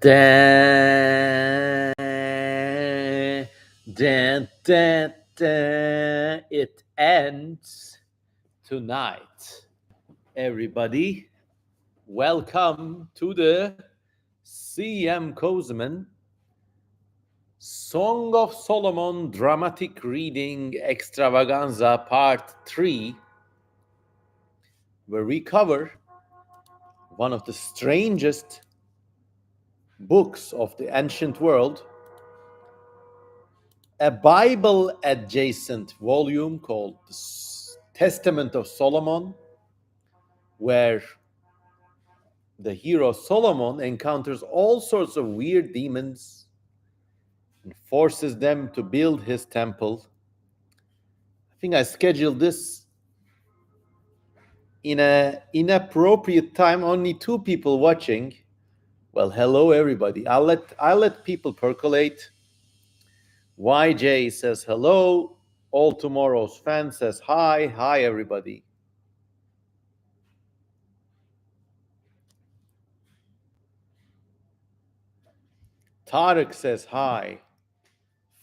Da, da, da, da. It ends tonight. Everybody, welcome to the CM Kozeman Song of Solomon Dramatic Reading Extravaganza Part 3, where we cover one of the strangest books of the ancient world, a Bible adjacent volume called the Testament of Solomon, where the hero Solomon encounters all sorts of weird demons and forces them to build his temple. I think I scheduled this in an inappropriate time, only 2 people watching. Well, hello everybody. I'll let people percolate. YJ says hello. All Tomorrow's fan says hi. Hi everybody. Tarek says hi.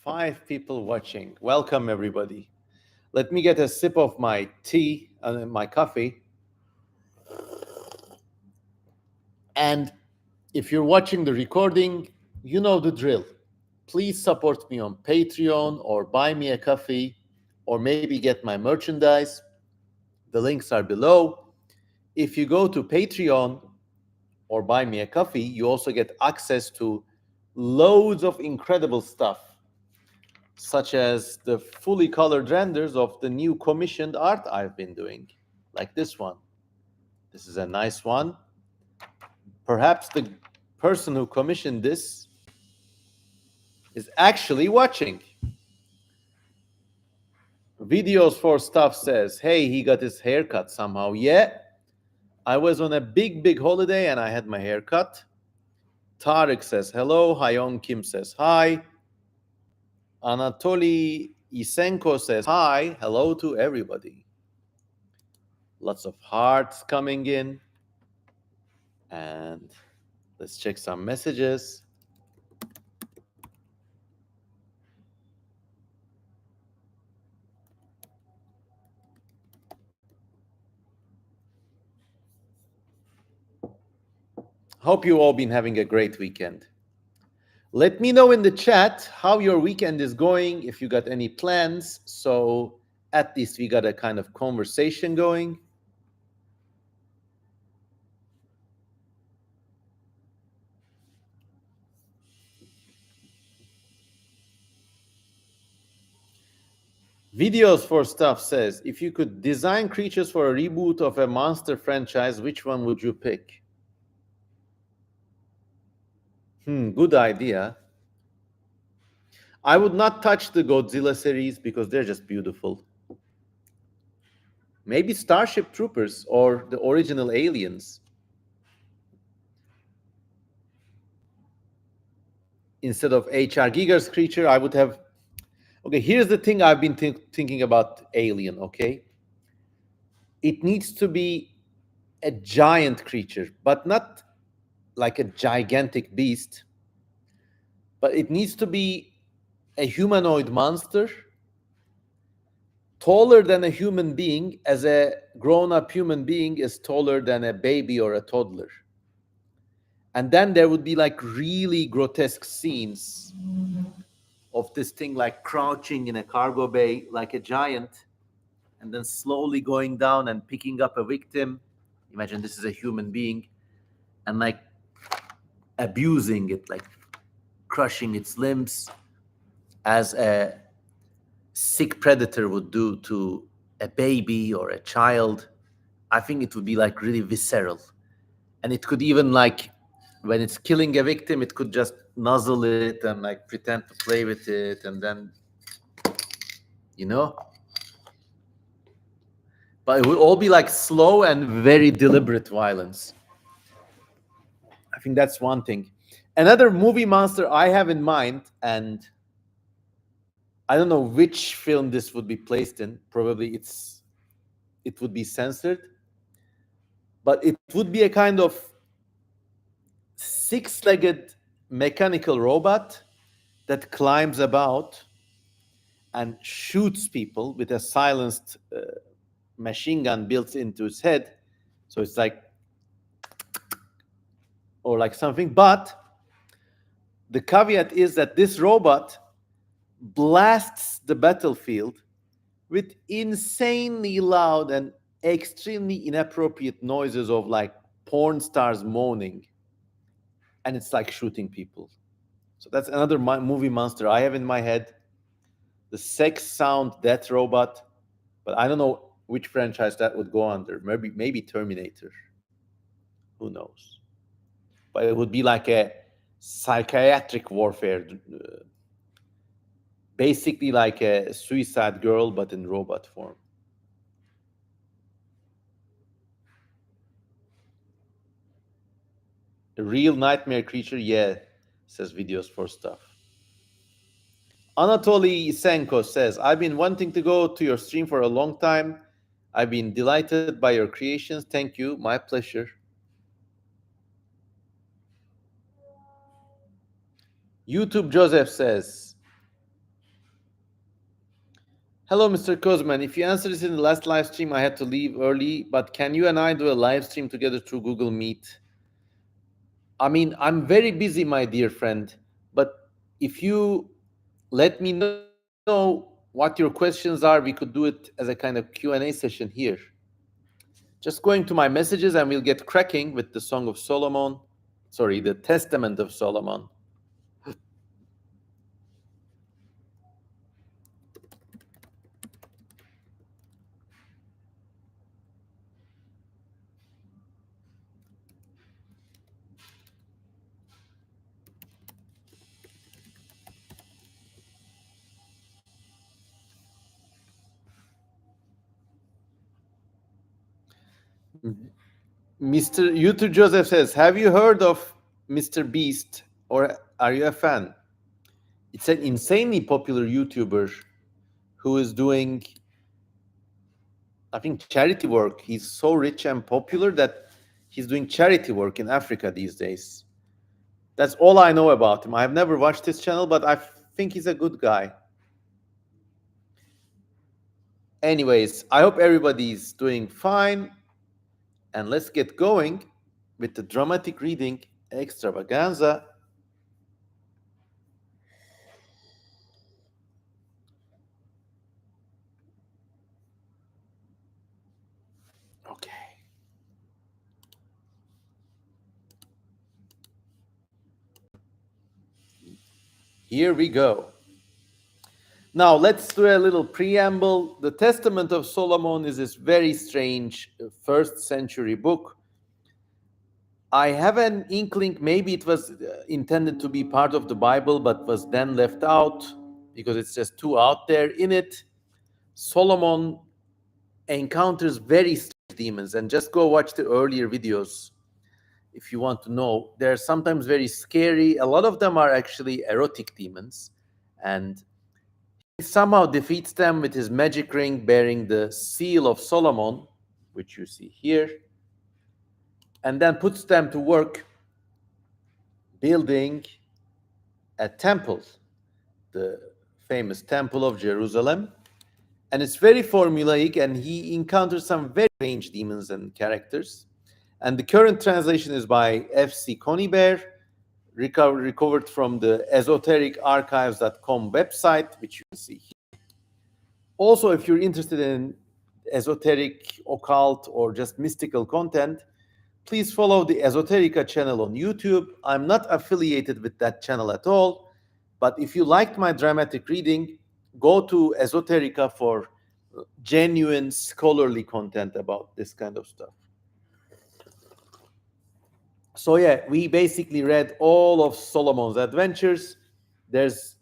5 people watching. Welcome everybody. Let me get a sip of my tea and my coffee. And if you're watching the recording, you know the drill. Please support me on Patreon or buy me a coffee or maybe get my merchandise. The links are below. If you go to Patreon or buy me a coffee, you also get access to loads of incredible stuff, such as the fully colored renders of the new commissioned art I've been doing, like this one. This is a nice one. Perhaps the person who commissioned this is actually watching. Videos for Stuff says, hey, he got his hair cut somehow. Yeah, I was on a big holiday and I had my hair cut. Tarek says hello. Hyong Kim says hi. Anatoly Isenko says hi. Hello to everybody. Lots of hearts coming in. And let's check some messages. Hope you all been having a great weekend. Let me know in the chat how your weekend is going, if you got any plans. So at least we got a kind of conversation going. Videos for Stuff says, if you could design creatures for a reboot of a monster franchise, which one would you pick? Good idea. I would not touch the Godzilla series because they're just beautiful. Maybe Starship Troopers or the original Aliens. Instead of H.R. Giger's creature, I would have... Okay, here's the thing I've been thinking about Alien, okay? It needs to be a giant creature, but not like a gigantic beast. But it needs to be a humanoid monster, taller than a human being, as a grown-up human being is taller than a baby or a toddler. And then there would be like really grotesque scenes of this thing like crouching in a cargo bay like a giant, and then slowly going down and picking up a victim. Imagine this is a human being, and like abusing it, like crushing its limbs as a sick predator would do to a baby or a child. I think it would be like really visceral. And it could even like, when it's killing a victim, it could just nuzzle it and like pretend to play with it, and then, you know? But it would all be like slow and very deliberate violence. I think that's one thing. Another movie monster I have in mind, and I don't know which film this would be placed in. Probably it would be censored. But it would be a kind of 6-legged mechanical robot that climbs about and shoots people with a silenced machine gun built into its head. So it's like, or like something. But the caveat is that this robot blasts the battlefield with insanely loud and extremely inappropriate noises of like porn stars moaning, and it's like shooting people. So that's another movie monster I have in my head, the sex sound death robot. But I don't know which franchise that would go under. Maybe Terminator. Who knows? But it would be like a psychiatric warfare, basically like a Suicide Girl, but in robot form. A real nightmare creature, yeah, says videos for stuff. Anatoly Senko says, I've been wanting to go to your stream for a long time. I've been delighted by your creations. Thank you. My pleasure. YouTube Joseph says, hello, Mr. Kozman. If you answered this in the last live stream, I had to leave early, but can you and I do a live stream together through Google Meet? I mean, I'm very busy, my dear friend, but if you let me know what your questions are, we could do it as a kind of Q&A session here. Just going to my messages and we'll get cracking with the Song of Solomon. Sorry, the Testament of Solomon. Mr. YouTube Joseph says, have you heard of Mr. Beast or are you a fan? It's an insanely popular YouTuber who is doing, I think, charity work. He's so rich and popular that he's doing charity work in Africa these days. That's all I know about him. I've never watched his channel, but I think he's a good guy. Anyways, I hope everybody's doing fine. And let's get going with the dramatic reading extravaganza. Okay. Here we go. Now, let's do a little preamble. The Testament of Solomon is this very strange first century book. I have an inkling, maybe it was intended to be part of the Bible, but was then left out because it's just too out there. In it, Solomon encounters very strange demons, and just go watch the earlier videos if you want to know. They're sometimes very scary. A lot of them are actually erotic demons, and he somehow defeats them with his magic ring bearing the seal of Solomon, which you see here, and then puts them to work building a temple, the famous Temple of Jerusalem. And it's very formulaic, and he encounters some very strange demons and characters. And the current translation is by F.C. Conybeare, recovered from the esotericarchives.com website, which you can see here. Also, if you're interested in esoteric, occult, or just mystical content, please follow the Esoterica channel on YouTube. I'm not affiliated with that channel at all, but if you liked my dramatic reading, go to Esoterica for genuine scholarly content about this kind of stuff. So yeah, we basically read all of Solomon's adventures.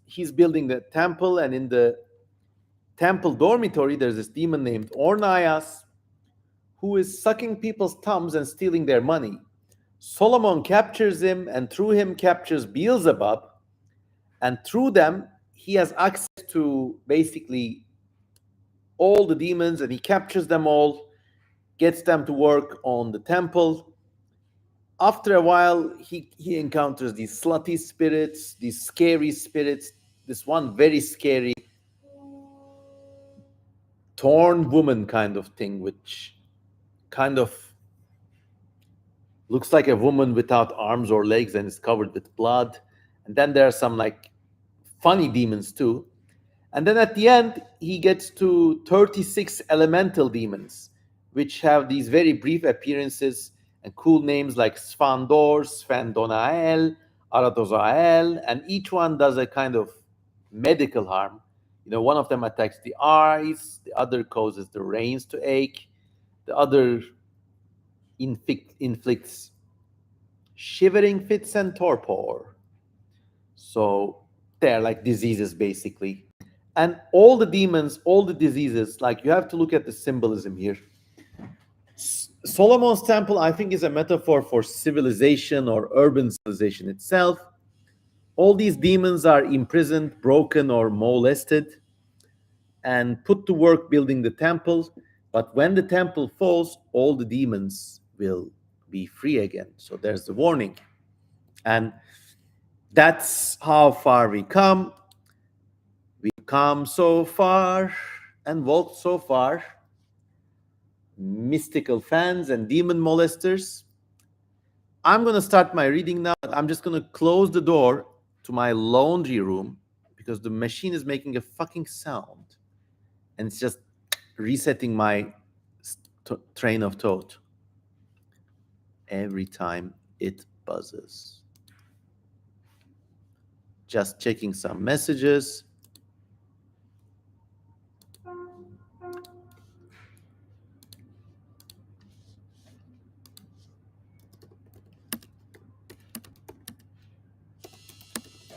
He's building the temple, and in the temple dormitory, there's this demon named Ornias who is sucking people's thumbs and stealing their money. Solomon captures him, and through him captures Beelzebub, and through them he has access to basically all the demons, and he captures them all, gets them to work on the temple. After a while, he encounters these slutty spirits, these scary spirits, this one very scary torn woman kind of thing, which kind of looks like a woman without arms or legs and is covered with blood. And then there are some like funny demons too. And then at the end, he gets to 36 elemental demons, which have these very brief appearances and cool names like Sfandor, Sfandonael, Aratozael, and each one does a kind of medical harm. You know, one of them attacks the eyes, the other causes the reins to ache, the other inflicts shivering fits and torpor. So they're like diseases basically. And all the demons, all the diseases, like you have to look at the symbolism here. Solomon's temple, I think, is a metaphor for civilization or urban civilization itself. All these demons are imprisoned, broken, or molested and put to work building the temple. But when the temple falls, all the demons will be free again. So there's the warning. And that's how far we come. We've come so far and walked so far. Mystical fans and demon molesters. I'm going to start my reading now. I'm just going to close the door to my laundry room because the machine is making a fucking sound and it's just resetting my train of thought every time it buzzes. Just checking some messages.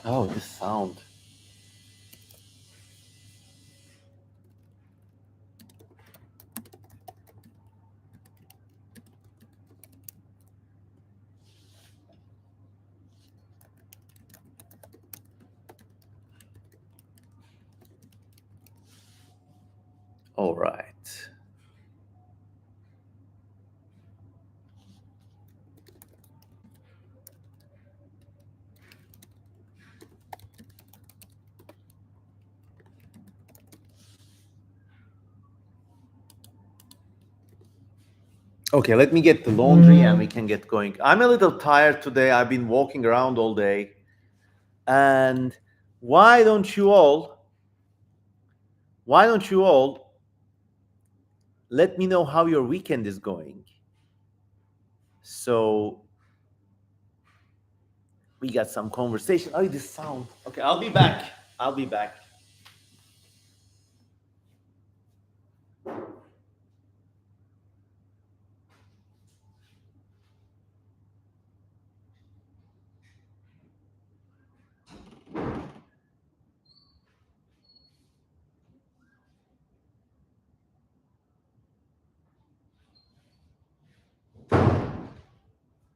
Oh, this sound. All right. Okay, let me get the laundry and we can get going. I'm a little tired today. I've been walking around all day. And why don't you all let me know how your weekend is going? So we got some conversation. Oh, this sound. Okay, I'll be back.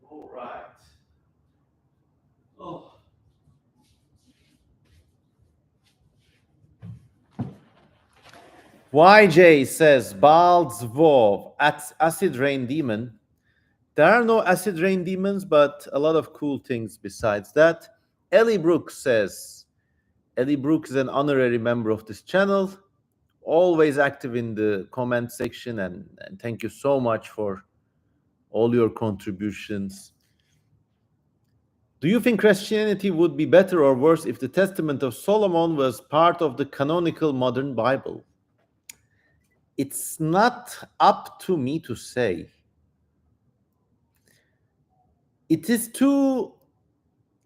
All right. Oh. YJ says, Baldzvov, acid rain demon. There are no acid rain demons, but a lot of cool things besides that. Ellie Brooks says, Ellie Brooks is an honorary member of this channel, always active in the comment section, and thank you so much for all your contributions. Do you think Christianity would be better or worse if the Testament of Solomon was part of the canonical modern Bible? It's not up to me to say. It is too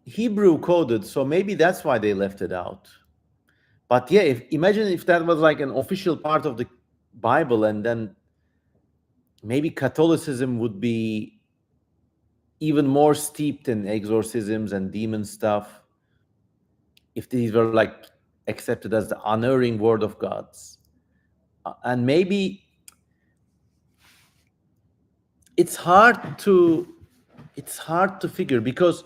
Hebrew coded, so maybe that's why they left it out. But yeah, imagine if that was like an official part of the Bible, and then maybe Catholicism would be even more steeped in exorcisms and demon stuff if these were like accepted as the unerring word of God's. And maybe it's hard to figure, because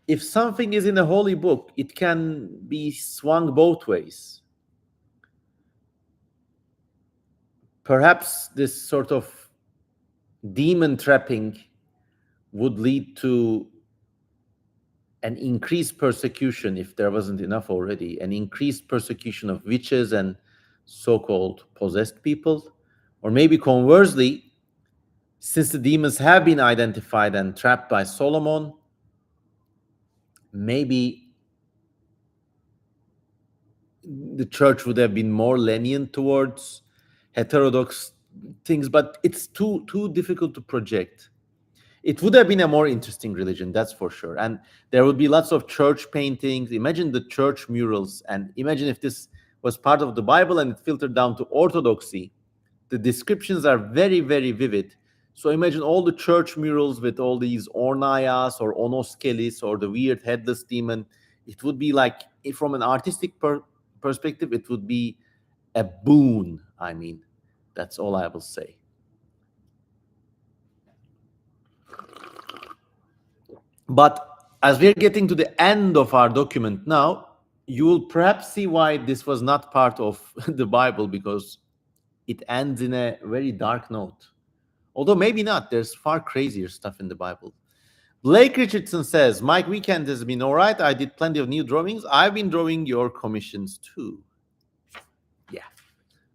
if something is in a holy book, it can be swung both ways. Perhaps this sort of demon trapping would lead to an increased persecution, if there wasn't enough already, an increased persecution of witches and so-called possessed people. Or maybe conversely, since the demons have been identified and trapped by Solomon, maybe the church would have been more lenient towards heterodox things, but it's too difficult to project. It would have been a more interesting religion, that's for sure. And there would be lots of church paintings. Imagine the church murals, and imagine if this was part of the Bible and it filtered down to orthodoxy. The descriptions are very, very vivid. So imagine all the church murals with all these ornaias or onoskelis or the weird headless demon. It would be like, from an artistic perspective, it would be a boon. I mean, that's all I will say. But as we're getting to the end of our document now, you will perhaps see why this was not part of the Bible, because it ends in a very dark note. Although maybe not, there's far crazier stuff in the Bible. Blake Richardson says, Mike, weekend has been all right. I did plenty of new drawings. I've been drawing your commissions too. Yeah.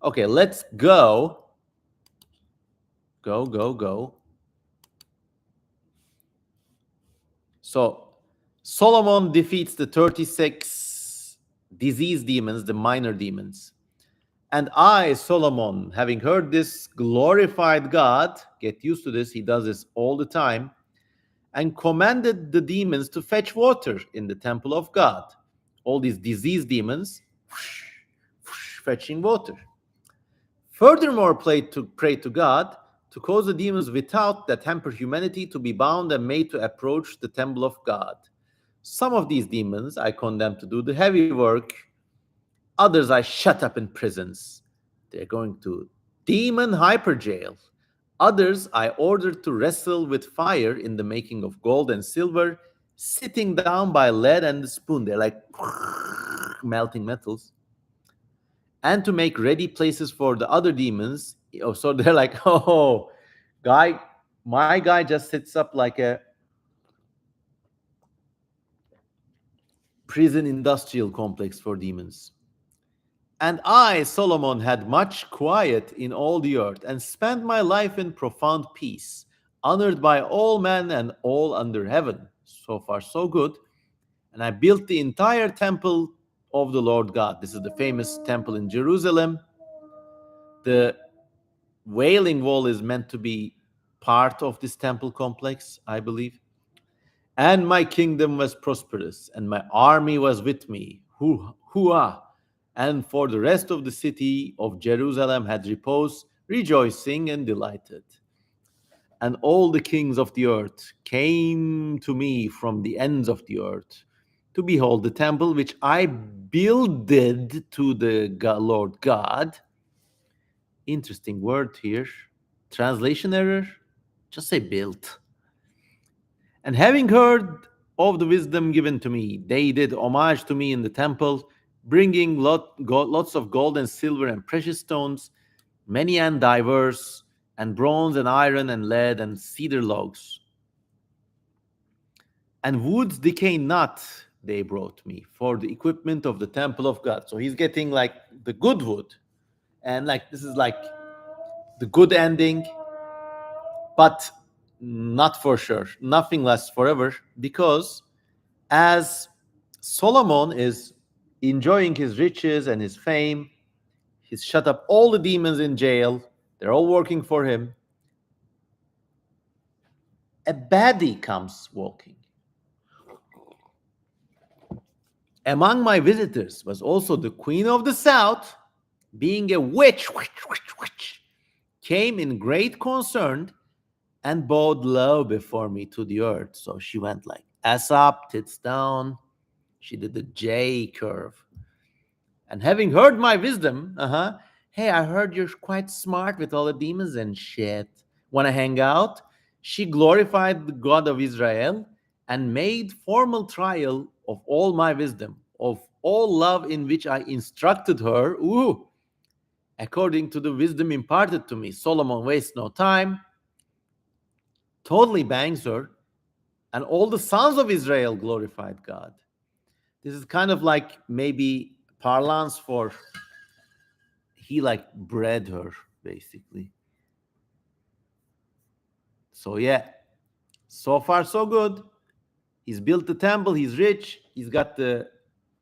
Okay, let's go. Go. So Solomon defeats the 36 disease demons, the minor demons. And I, Solomon, having heard this, glorified God. Get used to this, he does this all the time. And commanded the demons to fetch water in the temple of God. All these disease demons fetching water. Furthermore, pray to God to cause the demons without that hamper humanity to be bound and made to approach the temple of God. Some of these demons I condemn to do the heavy work. Others I shut up in prisons. They're going to demon hyper jail. Others I ordered to wrestle with fire in the making of gold and silver, sitting down by lead and the spoon. They're like melting metals. And to make ready places for the other demons. So they're like, oh, my guy just sits up like a prison industrial complex for demons. And I, Solomon, had much quiet in all the earth, and spent my life in profound peace, honored by all men and all under heaven. So far, so good. And I built the entire temple of the Lord God. This is the famous temple in Jerusalem. The Wailing Wall is meant to be part of this temple complex, I believe. And my kingdom was prosperous, and my army was with me. Hoo-ah! And for the rest of the city of Jerusalem had repose, rejoicing and delighted. And all the kings of the earth came to me from the ends of the earth to behold the temple which I builded to the Lord God. Interesting word here. Translation error? Just say built. And having heard of the wisdom given to me, they did homage to me in the temple, bringing lots of gold and silver and precious stones, many and diverse, and bronze and iron and lead and cedar logs. And woods decay not, they brought me, for the equipment of the temple of God. So he's getting like the good wood. And like this is like the good ending, but not for sure. Nothing lasts forever, because as Solomon is enjoying his riches and his fame, he's shut up all the demons in jail. They're all working for him. A baddie comes walking. Among my visitors was also the Queen of the South, being a witch, came in great concern and bowed low before me to the earth. So she went like ass up, tits down. She did the J curve. And having heard my wisdom, hey, I heard you're quite smart with all the demons and shit. Want to hang out? She glorified the God of Israel and made formal trial of all my wisdom, of all love in which I instructed her, according to the wisdom imparted to me. Solomon wastes no time, totally bangs her, And all the sons of Israel glorified God. This is kind of like maybe parlance for he like bred her, basically. So yeah, so far so good. He's built the temple, he's rich, he's got the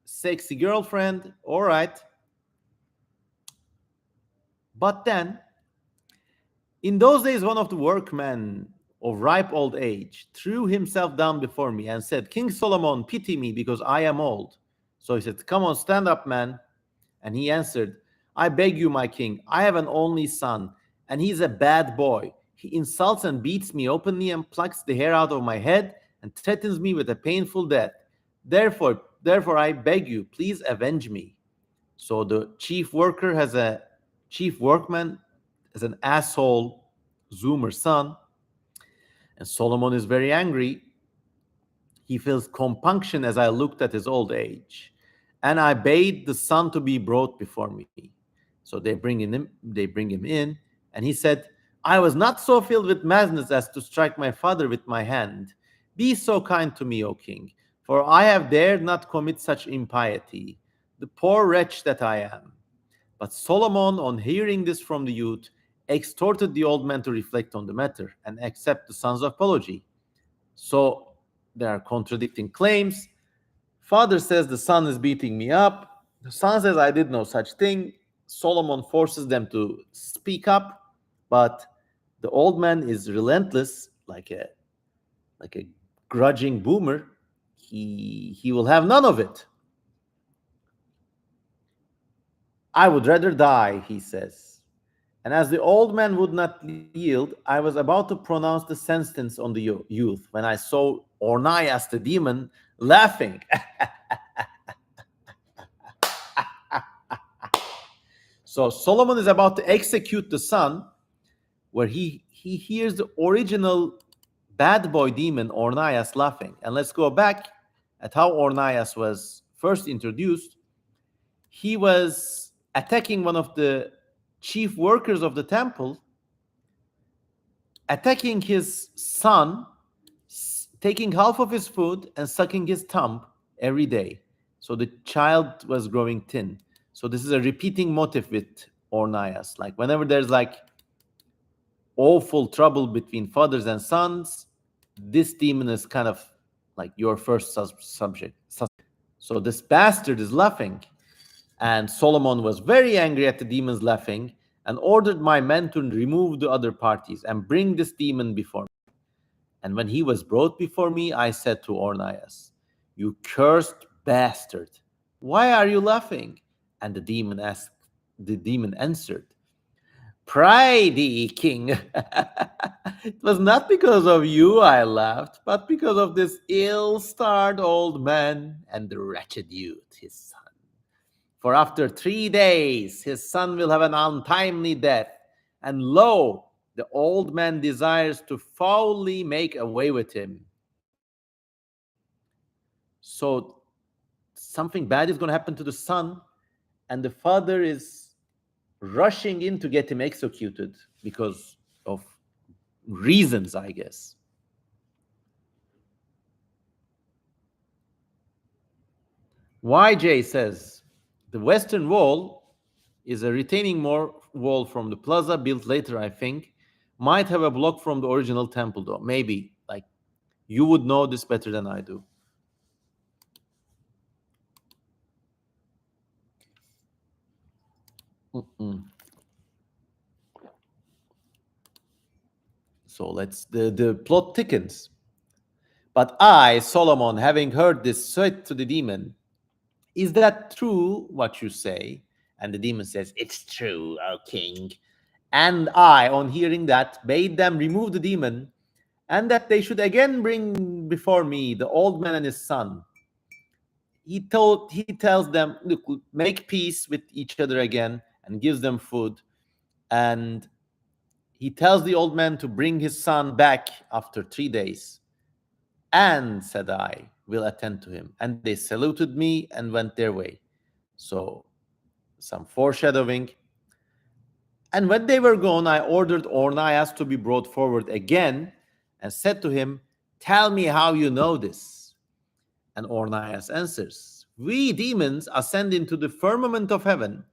sexy girlfriend, all right. But then, in those days, one of the workmen of ripe old age threw himself down before me and said, King Solomon, pity me because I am old. So he said, come on, stand up, man. And he answered, I beg you, my king, I have an only son, and he's a bad boy. He insults and beats me openly and plucks the hair out of my head and threatens me with a painful death. Therefore, I beg you, please avenge me. So the chief workman has an asshole Zoomer son, and Solomon is very angry. He feels compunction as I looked at his old age. And I bade the son to be brought before me. So they bring him in, and he said, I was not so filled with madness as to strike my father with my hand. Be so kind to me, O king, for I have dared not commit such impiety, the poor wretch that I am. But Solomon, on hearing this from the youth, exhorted the old man to reflect on the matter and accept the son's apology. So there are contradicting claims. Father says the son is beating me up. The son says I did no such thing. Solomon forces them to speak up, but the old man is relentless, like a grudging boomer. He will have none of it. I would rather die, he says. And as the old man would not yield, I was about to pronounce the sentence on the youth when I saw Ornias the demon laughing. So Solomon is about to execute the son, where he hears the original bad boy demon Ornias laughing. And let's go back at how Ornias was first introduced. He was attacking one of the chief workers of the temple, attacking his son, taking half of his food and sucking his thumb every day. So the child was growing thin. So this is a repeating motif with Ornias. Like whenever there's like awful trouble between fathers and sons, this demon is kind of like your first subject. So this bastard is laughing. And Solomon was very angry at the demons laughing and ordered my men to remove the other parties and bring this demon before me. And when he was brought before me, I said to Ornias, you cursed bastard, why are you laughing? And the demon answered, pray thee, king. It was not because of you I laughed, but because of this ill-starred old man and the wretched youth, his son. For after 3 days his son will have an untimely death, and lo, the old man desires to foully make away with him. So something bad is going to happen to the son, and the father is rushing in to get him executed because of reasons, I guess. YJ says the western wall is a retaining wall from the plaza built later, I think. Might have a block from the original temple, though. Maybe. Like, you would know this better than I do. So the plot thickens. But I, Solomon, having heard this, said to the demon, is that true what you say? And the demon says, it's true, O king. And I, on hearing that, bade them remove the demon, and that they should again bring before me the old man and his son. He tells them, look, make peace with each other again, and gives them food. And he tells the old man to bring his son back after 3 days. And, said I, will attend to him. And they saluted me and went their way. So, some foreshadowing. And when they were gone, I ordered Ornias to be brought forward again and said to him, Tell me how you know this. And Ornias answers, we demons ascend into the firmament of heaven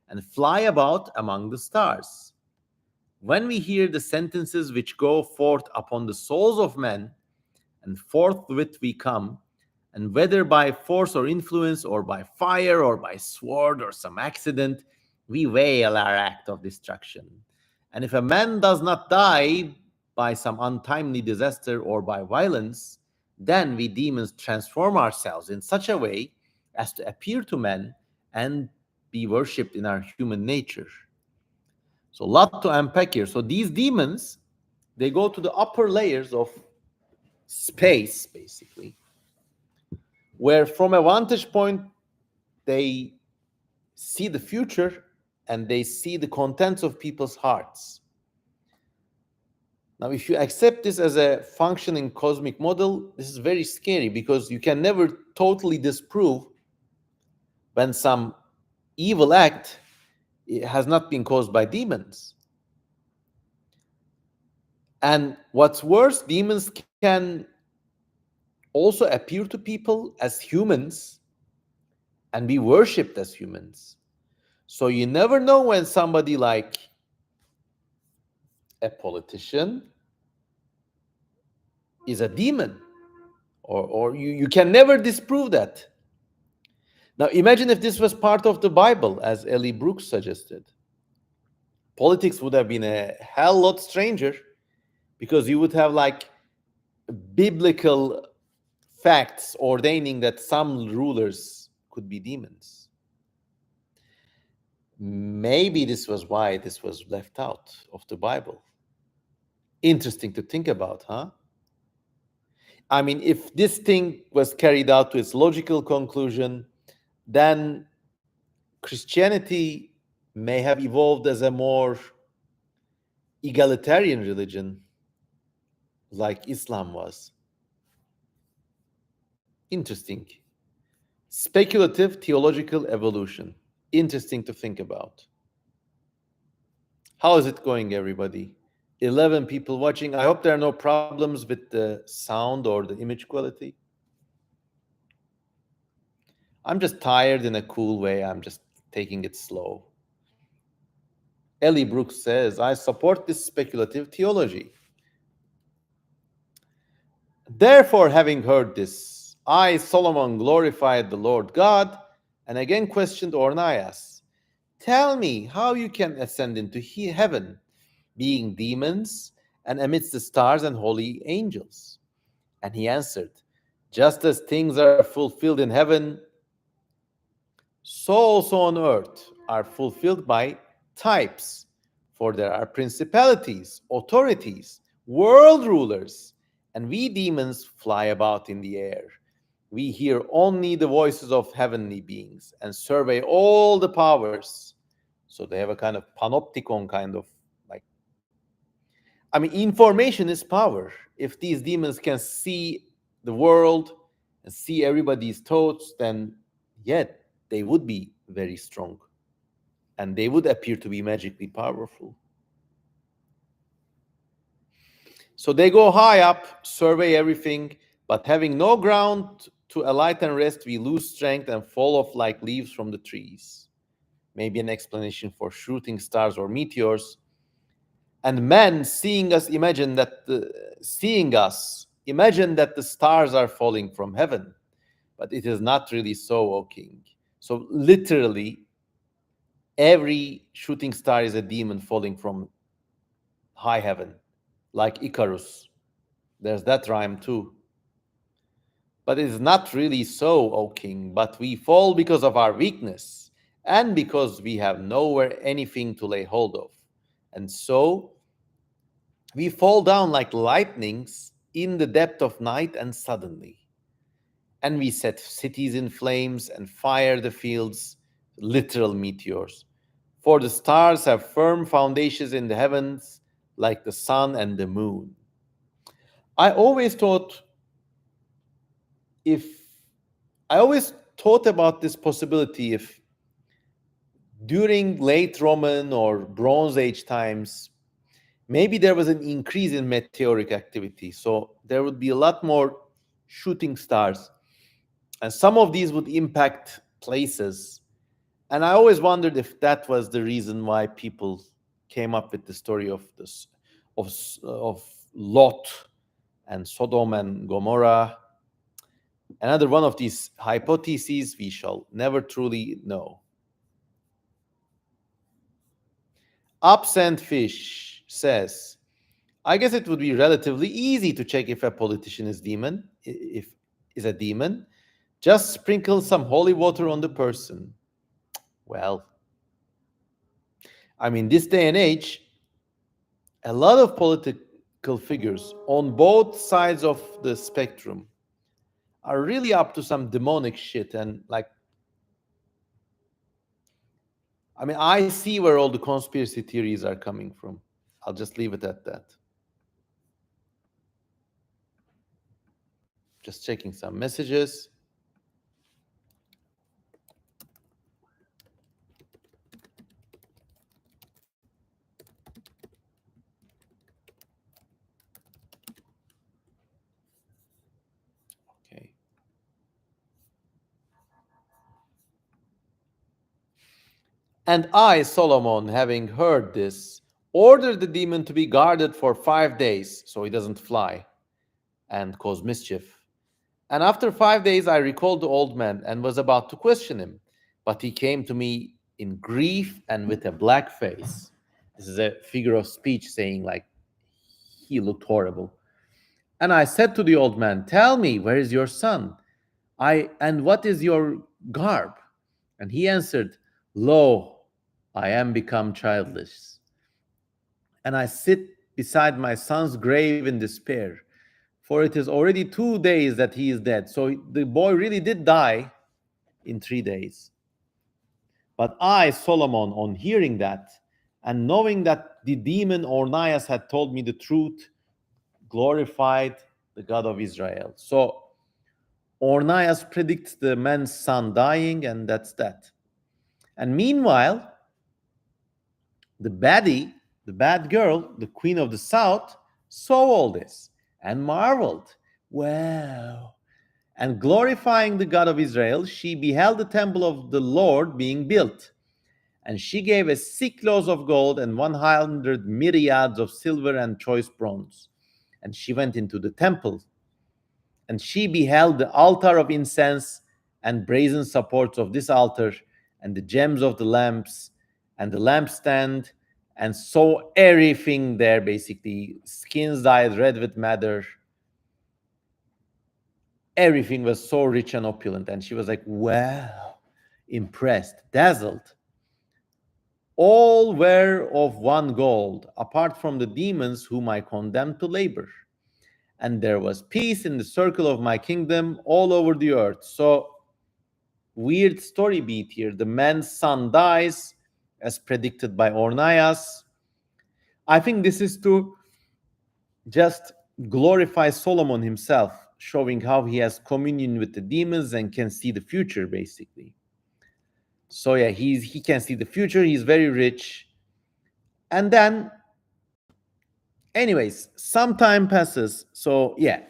and fly about among the stars. When we hear the sentences which go forth upon the souls of men, and forthwith we come, and whether by force or influence, or by fire, or by sword, or some accident, we wail our act of destruction. And if a man does not die by some untimely disaster or by violence, then we demons transform ourselves in such a way as to appear to men and be worshipped in our human nature. So, a lot to unpack here. So, these demons, they go to the upper layers of space, basically, where from a vantage point, they see the future and they see the contents of people's hearts. Now, if you accept this as a functioning cosmic model, this is very scary because you can never totally disprove when some evil act has not been caused by demons. And what's worse, demons can also appear to people as humans and be worshipped as humans. So you never know when somebody like a politician is a demon, or you can never disprove that. Now imagine if this was part of the Bible, as Ellie Brooks suggested. Politics would have been a hell lot stranger because you would have like biblical facts ordaining that some rulers could be demons. Maybe this was why this was left out of the Bible. Interesting to think about, huh? I mean, if this thing was carried out to its logical conclusion, then Christianity may have evolved as a more egalitarian religion like Islam was. Interesting. Speculative theological evolution. Interesting to think about. How is it going, everybody? 11 people watching. I hope there are no problems with the sound or the image quality. I'm just tired in a cool way. I'm just taking it slow. Ellie Brooks says, I support this speculative theology. Therefore, having heard this, I, Solomon, glorified the Lord God, and again questioned Ornias. Tell me how you can ascend into heaven, being demons, and amidst the stars and holy angels. And he answered, just as things are fulfilled in heaven, so also on earth are fulfilled by types. For there are principalities, authorities, world rulers, and we demons fly about in the air. We hear only the voices of heavenly beings and survey all the powers. So they have a kind of panopticon kind of like, I mean, information is power. If these demons can see the world and see everybody's thoughts, then yet they would be very strong and they would appear to be magically powerful. So they go high up, survey everything, but having no ground to alight and rest, we lose strength and fall off like leaves from the trees. Maybe an explanation for shooting stars or meteors. And men seeing us imagine that the stars are falling from heaven, but it is not really so, O king. So literally, every shooting star is a demon falling from high heaven, like Icarus. There's that rhyme too. But it is not really so, O king, but we fall because of our weakness, and because we have nowhere anything to lay hold of. And so we fall down like lightnings in the depth of night and suddenly. And we set cities in flames and fire the fields, literal meteors. For the stars have firm foundations in the heavens, like the sun and the moon. I always thought about this possibility if during late Roman or Bronze Age times, maybe there was an increase in meteoric activity. So there would be a lot more shooting stars. And some of these would impact places. And I always wondered if that was the reason why people came up with the story of this, of Lot and Sodom and Gomorrah. Another one of these hypotheses we shall never truly know. Absent Fish says, I guess it would be relatively easy to check if a politician is demon, if is a demon. Just sprinkle some holy water on the person. Well, I mean, this day and age, a lot of political figures on both sides of the spectrum are really up to some demonic shit. And like, I mean, I see where all the conspiracy theories are coming from. I'll just leave it at that. Just checking some messages. Okay. And I, Solomon, having heard this, ordered the demon to be guarded for 5 days so he doesn't fly and cause mischief. And after 5 days, I recalled the old man and was about to question him. But he came to me in grief and with a black face. This is a figure of speech saying, like, he looked horrible. And I said to the old man, tell me, where is your son? And what is your garb? And he answered, lo, I am become childless. And I sit beside my son's grave in despair, for it is already 2 days that he is dead. So the boy really did die in 3 days. But I, Solomon, on hearing that, and knowing that the demon Ornias had told me the truth, glorified the God of Israel. So Ornias predicts the man's son dying, and that's that. And meanwhile, the baddie, the bad girl, the queen of the south, saw all this and marveled. Wow. And glorifying the God of Israel, she beheld the temple of the Lord being built. And she gave a sicklos of gold and 100 myriads of silver and choice bronze. And she went into the temple. And she beheld the altar of incense and brazen supports of this altar, and the gems of the lamps, and the lampstand, and saw everything there, basically. Skins dyed red with madder. Everything was so rich and opulent. And she was like, wow, impressed, dazzled. All were of one gold, apart from the demons whom I condemned to labor. And there was peace in the circle of my kingdom all over the earth. So, weird story beat here. The man's son dies, as predicted by Ornias. I think this is to just glorify Solomon himself, showing how he has communion with the demons and can see the future, basically. So yeah, he can see the future. He's very rich. And then, anyways, some time passes. So yeah,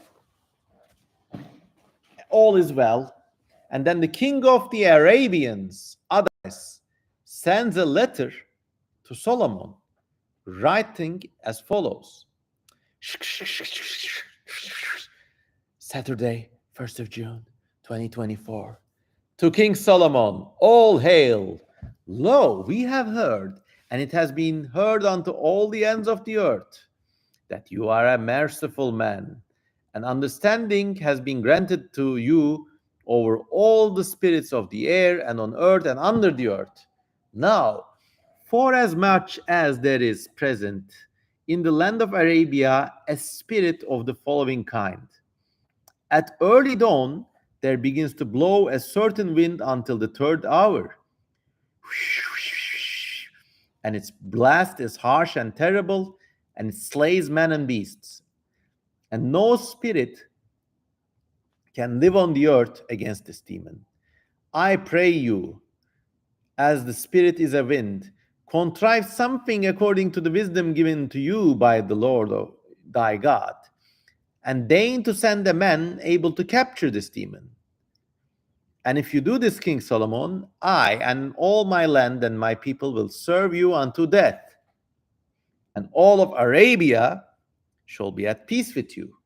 all is well. And then the king of the Arabians, Adais, sends a letter to Solomon, writing as follows. Saturday, 1st of June, 2024. To King Solomon, all hail. Lo, we have heard, and it has been heard unto all the ends of the earth, that you are a merciful man, and understanding has been granted to you over all the spirits of the air and on earth and under the earth. Now, forasmuch as there is present in the land of Arabia a spirit of the following kind. At early dawn, there begins to blow a certain wind until the third hour. And its blast is harsh and terrible, and it slays men and beasts. And no spirit can live on the earth against this demon. I pray you, as the spirit is a wind, contrive something according to the wisdom given to you by the Lord of thy God, and deign to send a man able to capture this demon. And if you do this, King Solomon, I and all my land and my people will serve you unto death, and all of Arabia shall be at peace with you,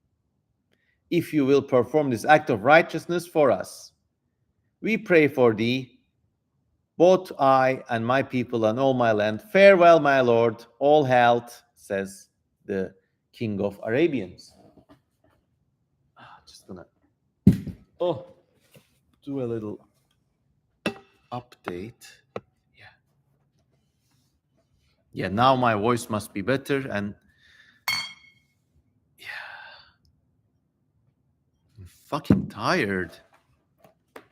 if you will perform this act of righteousness for us. We pray for thee, both I and my people and all my land. Farewell, my lord, all health, says the king of Arabians. Just gonna do a little update. Yeah, now my voice must be better, and I'm fucking tired.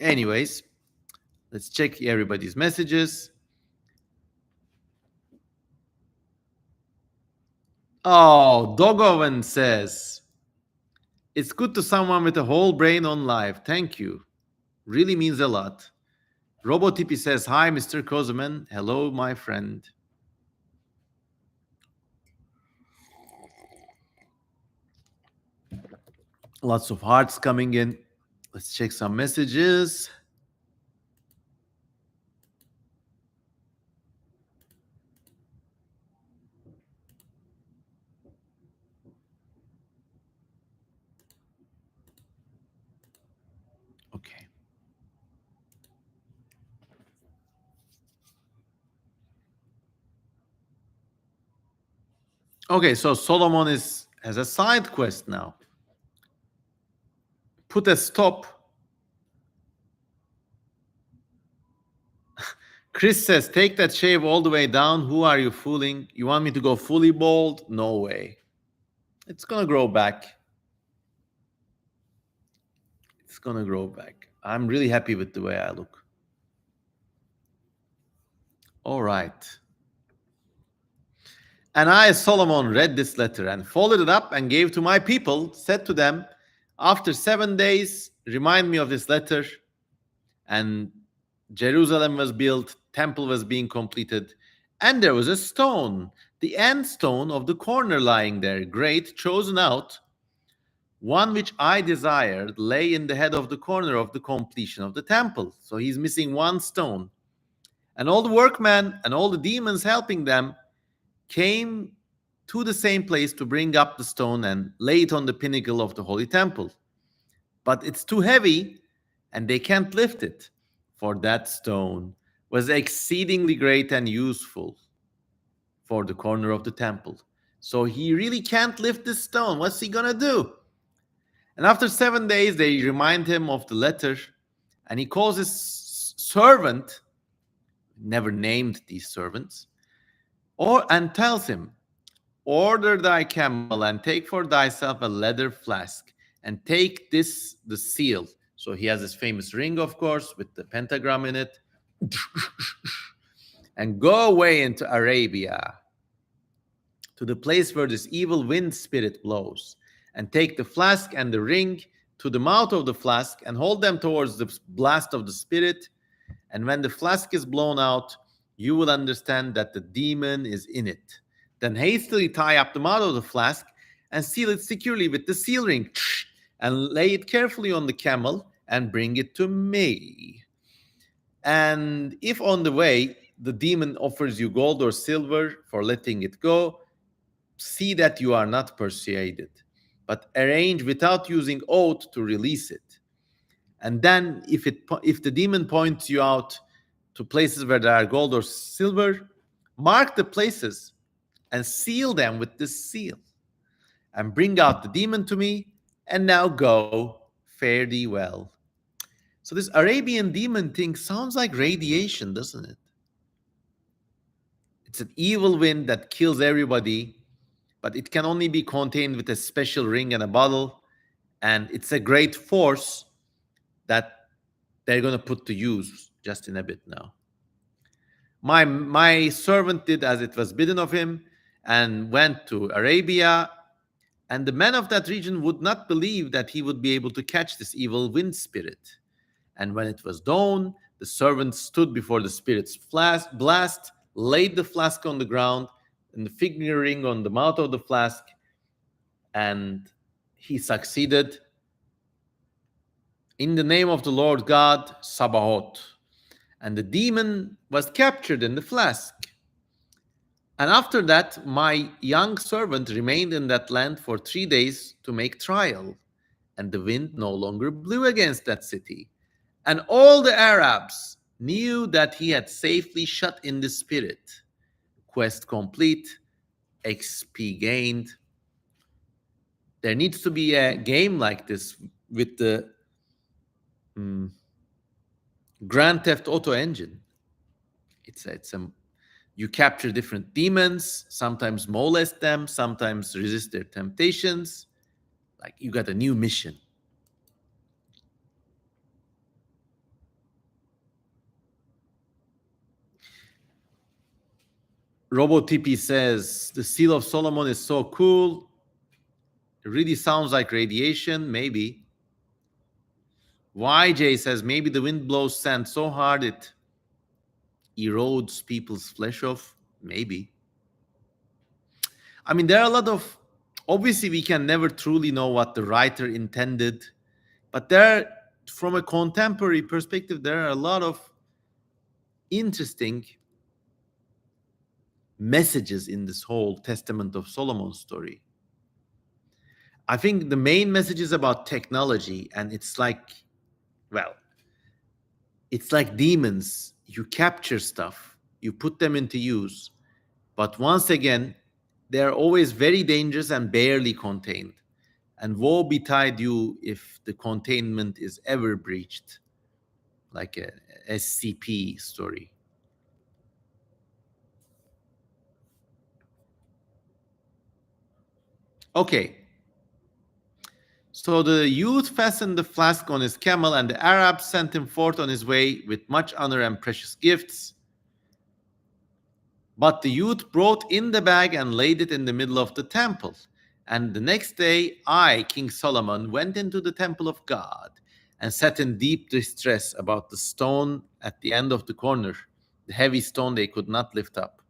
Anyways, let's check everybody's messages. Oh, Dogovan says, it's good to someone with a whole brain on life. Thank you. Really means a lot. Robotipi says, hi, Mr. Kozeman. Hello, my friend. Lots of hearts coming in. Let's check some messages. Okay. Okay, so Solomon has a side quest now. Put a stop. Chris says, take that shave all the way down. Who are you fooling? You want me to go fully bald? No way. It's going to grow back. It's going to grow back. I'm really happy with the way I look. All right. And I, Solomon, read this letter and folded it up and gave to my people, said to them, after 7 days, remind me of this letter. And Jerusalem was built, temple was being completed, and there was a stone, the end stone of the corner lying there, great, chosen out, one which I desired, lay in the head of the corner of the completion of the temple. So he's missing one stone. And all the workmen and all the demons helping them came to the same place to bring up the stone and lay it on the pinnacle of the holy temple. But it's too heavy, and they can't lift it, for that stone was exceedingly great and useful for the corner of the temple. So he really can't lift this stone. What's he gonna do? And after 7 days, they remind him of the letter, and he calls his servant, never named these servants, and tells him, order thy camel and take for thyself a leather flask, and take this, the seal. So he has this famous ring, of course, with the pentagram in it, and go away into Arabia, to the place where this evil wind spirit blows, and take the flask and the ring to the mouth of the flask, and hold them towards the blast of the spirit. And when the flask is blown out, you will understand that the demon is in it. Then hastily tie up the mouth of the flask and seal it securely with the seal ring, and lay it carefully on the camel and bring it to me. And if on the way the demon offers you gold or silver for letting it go, see that you are not persuaded, but arrange without using oath to release it. And then if the demon points you out to places where there are gold or silver, mark the places and seal them with this seal, and bring out the demon to me, and now go, fare thee well. So this Arabian demon thing sounds like radiation, doesn't it? It's an evil wind that kills everybody, but it can only be contained with a special ring and a bottle, and it's a great force that they're going to put to use just in a bit now. My servant did as it was bidden of him, and went to Arabia, and the men of that region would not believe that he would be able to catch this evil wind spirit. And when it was dawn, the servant stood before the spirit's blast, laid the flask on the ground and the finger ring on the mouth of the flask, and he succeeded. In the name of the Lord God, Sabaoth. And the demon was captured in the flask. And after that, my young servant remained in that land for 3 days to make trial. And the wind no longer blew against that city. And all the Arabs knew that he had safely shut in the spirit. Quest complete, XP gained. There needs to be a game like this with the Grand Theft Auto engine. It's a you capture different demons, sometimes molest them, sometimes resist their temptations. Like you got a new mission. RoboTP says the Seal of Solomon is so cool. It really sounds like radiation, maybe. YJ says maybe the wind blows sand so hard it erodes people's flesh off. Maybe. I mean, there are a lot of, obviously we can never truly know what the writer intended, but there, from a contemporary perspective, there are a lot of interesting messages in this whole Testament of Solomon story. I think the main message is about technology, and it's like, well, it's like demons. You capture stuff, you put them into use, but once again, they're always very dangerous and barely contained. And woe betide you if the containment is ever breached, like a SCP story. Okay. So the youth fastened the flask on his camel, and the Arabs sent him forth on his way with much honor and precious gifts. But the youth brought in the bag and laid it in the middle of the temple. And the next day, I, King Solomon, went into the temple of God and sat in deep distress about the stone at the end of the corner, the heavy stone they could not lift up.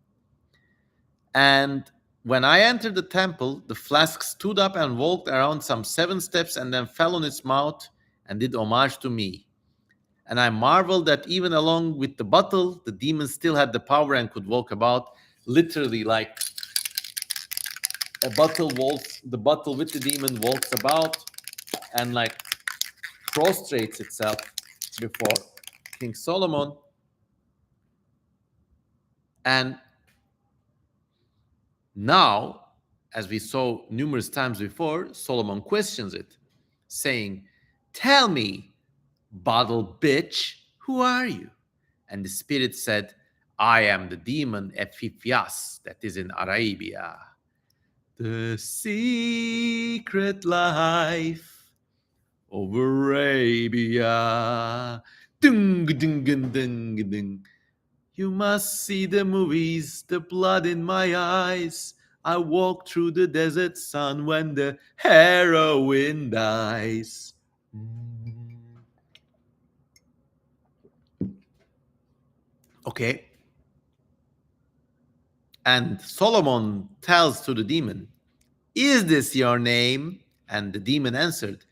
And when I entered the temple, the flask stood up and walked around some 7 steps and then fell on its mouth and did homage to me. And I marveled that even along with the bottle, the demon still had the power and could walk about, literally like a bottle walks, the bottle with the demon walks about and like prostrates itself before King Solomon. And now, as we saw numerous times before, Solomon questions it, saying, "Tell me, bottle bitch, who are you?" And the spirit said, "I am the demon Epiphias that is in Arabia. The secret life of Arabia. Dung, dung, dung, dung, dung. You must see the movies, the blood in my eyes. I walk through the desert sun when the heroine dies." Okay. And Solomon tells to the demon, "Is this your name?" And the demon answered,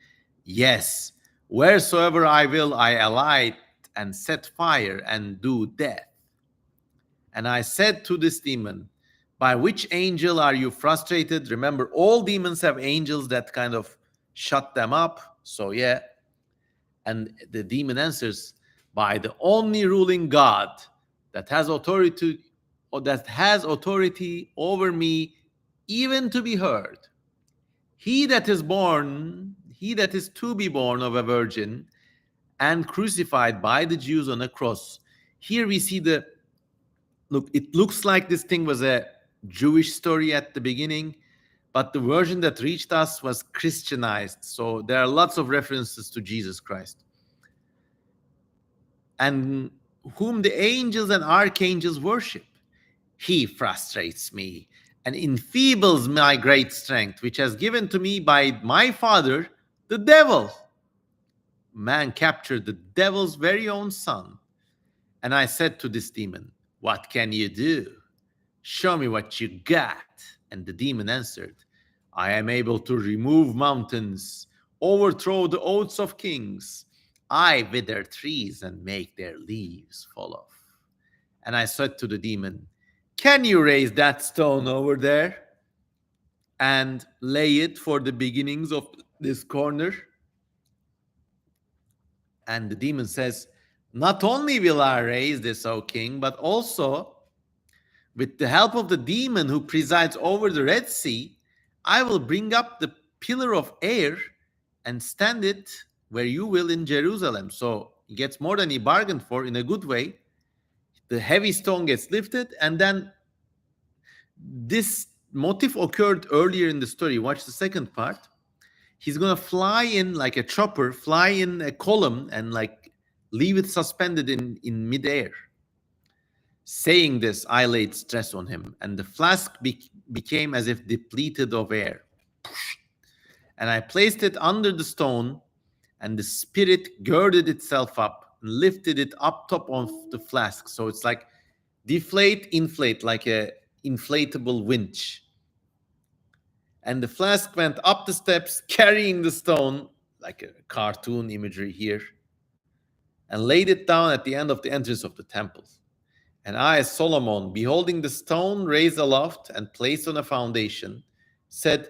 "Yes. Wheresoever I will, I alight and set fire and do death." And I said to this demon, "By which angel are you frustrated?" Remember, all demons have angels that kind of shut them up. So yeah. And the demon answers, "By the only ruling God that has authority over me, even to be heard. He that is to be born of a virgin and crucified by the Jews on a cross." Here we see it looks like this thing was a Jewish story at the beginning, but the version that reached us was Christianized. So there are lots of references to Jesus Christ. "And whom the angels and archangels worship. He frustrates me and enfeebles my great strength, which has given to me by my father, the devil." Man captured the devil's very own son. And I said to this demon, What can you do? Show me what you got. And the demon answered, I am able to remove mountains, overthrow the oaths of kings. I wither trees and make their leaves fall off. And I said to the demon, can you raise that stone over there and lay it for the beginnings of this corner? And the demon says, not only will I raise this, O king, but also with the help of the demon who presides over the Red Sea, I will bring up the pillar of air and stand it where you will in Jerusalem. So he gets more than he bargained for in a good way. The heavy stone gets lifted, and then this motif occurred earlier in the story. Watch the second part. He's gonna fly in like a chopper, fly in a column, and like leave it suspended in midair. Saying this, I laid stress on him, and the flask became as if depleted of air. And I placed it under the stone, and the spirit girded itself up and lifted it up top of the flask. So it's like deflate, inflate, like a inflatable winch. And the flask went up the steps, carrying the stone, like a cartoon imagery here, and laid it down at the end of the entrance of the temple. And I, Solomon, beholding the stone raised aloft and placed on a foundation, said,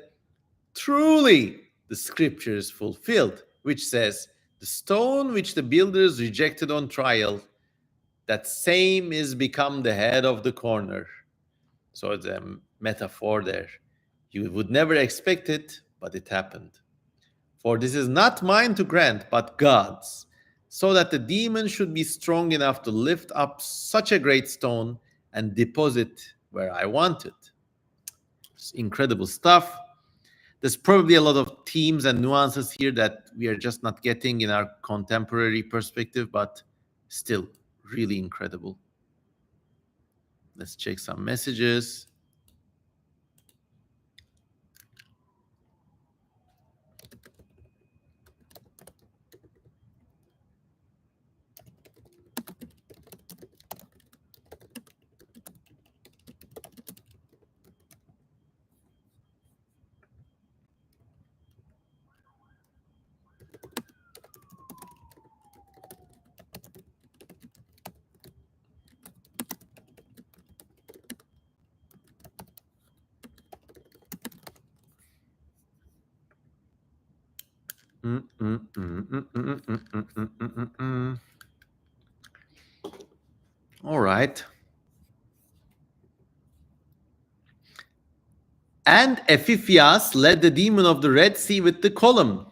truly the scripture is fulfilled, which says, the stone which the builders rejected on trial, that same is become the head of the corner. So it's a metaphor there. You would never expect it, but it happened. For this is not mine to grant, but God's, so that the demon should be strong enough to lift up such a great stone and deposit where I want it. It's incredible stuff. There's probably a lot of themes and nuances here that we are just not getting in our contemporary perspective, but still really incredible. Let's check some messages. All right. And Epiphias led the demon of the Red Sea with the column.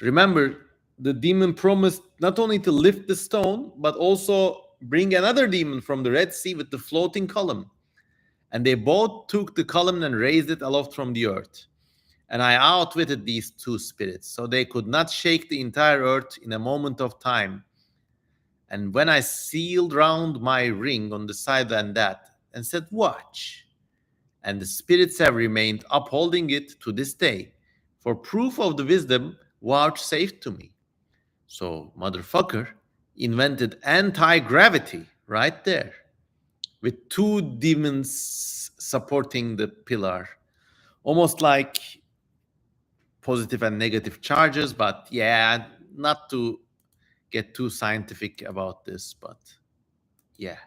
Remember, the demon promised not only to lift the stone, but also bring another demon from the Red Sea with the floating column. And they both took the column and raised it aloft from the earth. And I outwitted these two spirits, so they could not shake the entire earth in a moment of time. And when I sealed round my ring on the side and that, and said, watch, and the spirits have remained upholding it to this day, for proof of the wisdom vouchsafed to me. So, motherfucker invented anti-gravity right there, with two demons supporting the pillar. Almost like positive and negative charges, but yeah, not to get too scientific about this, but yeah.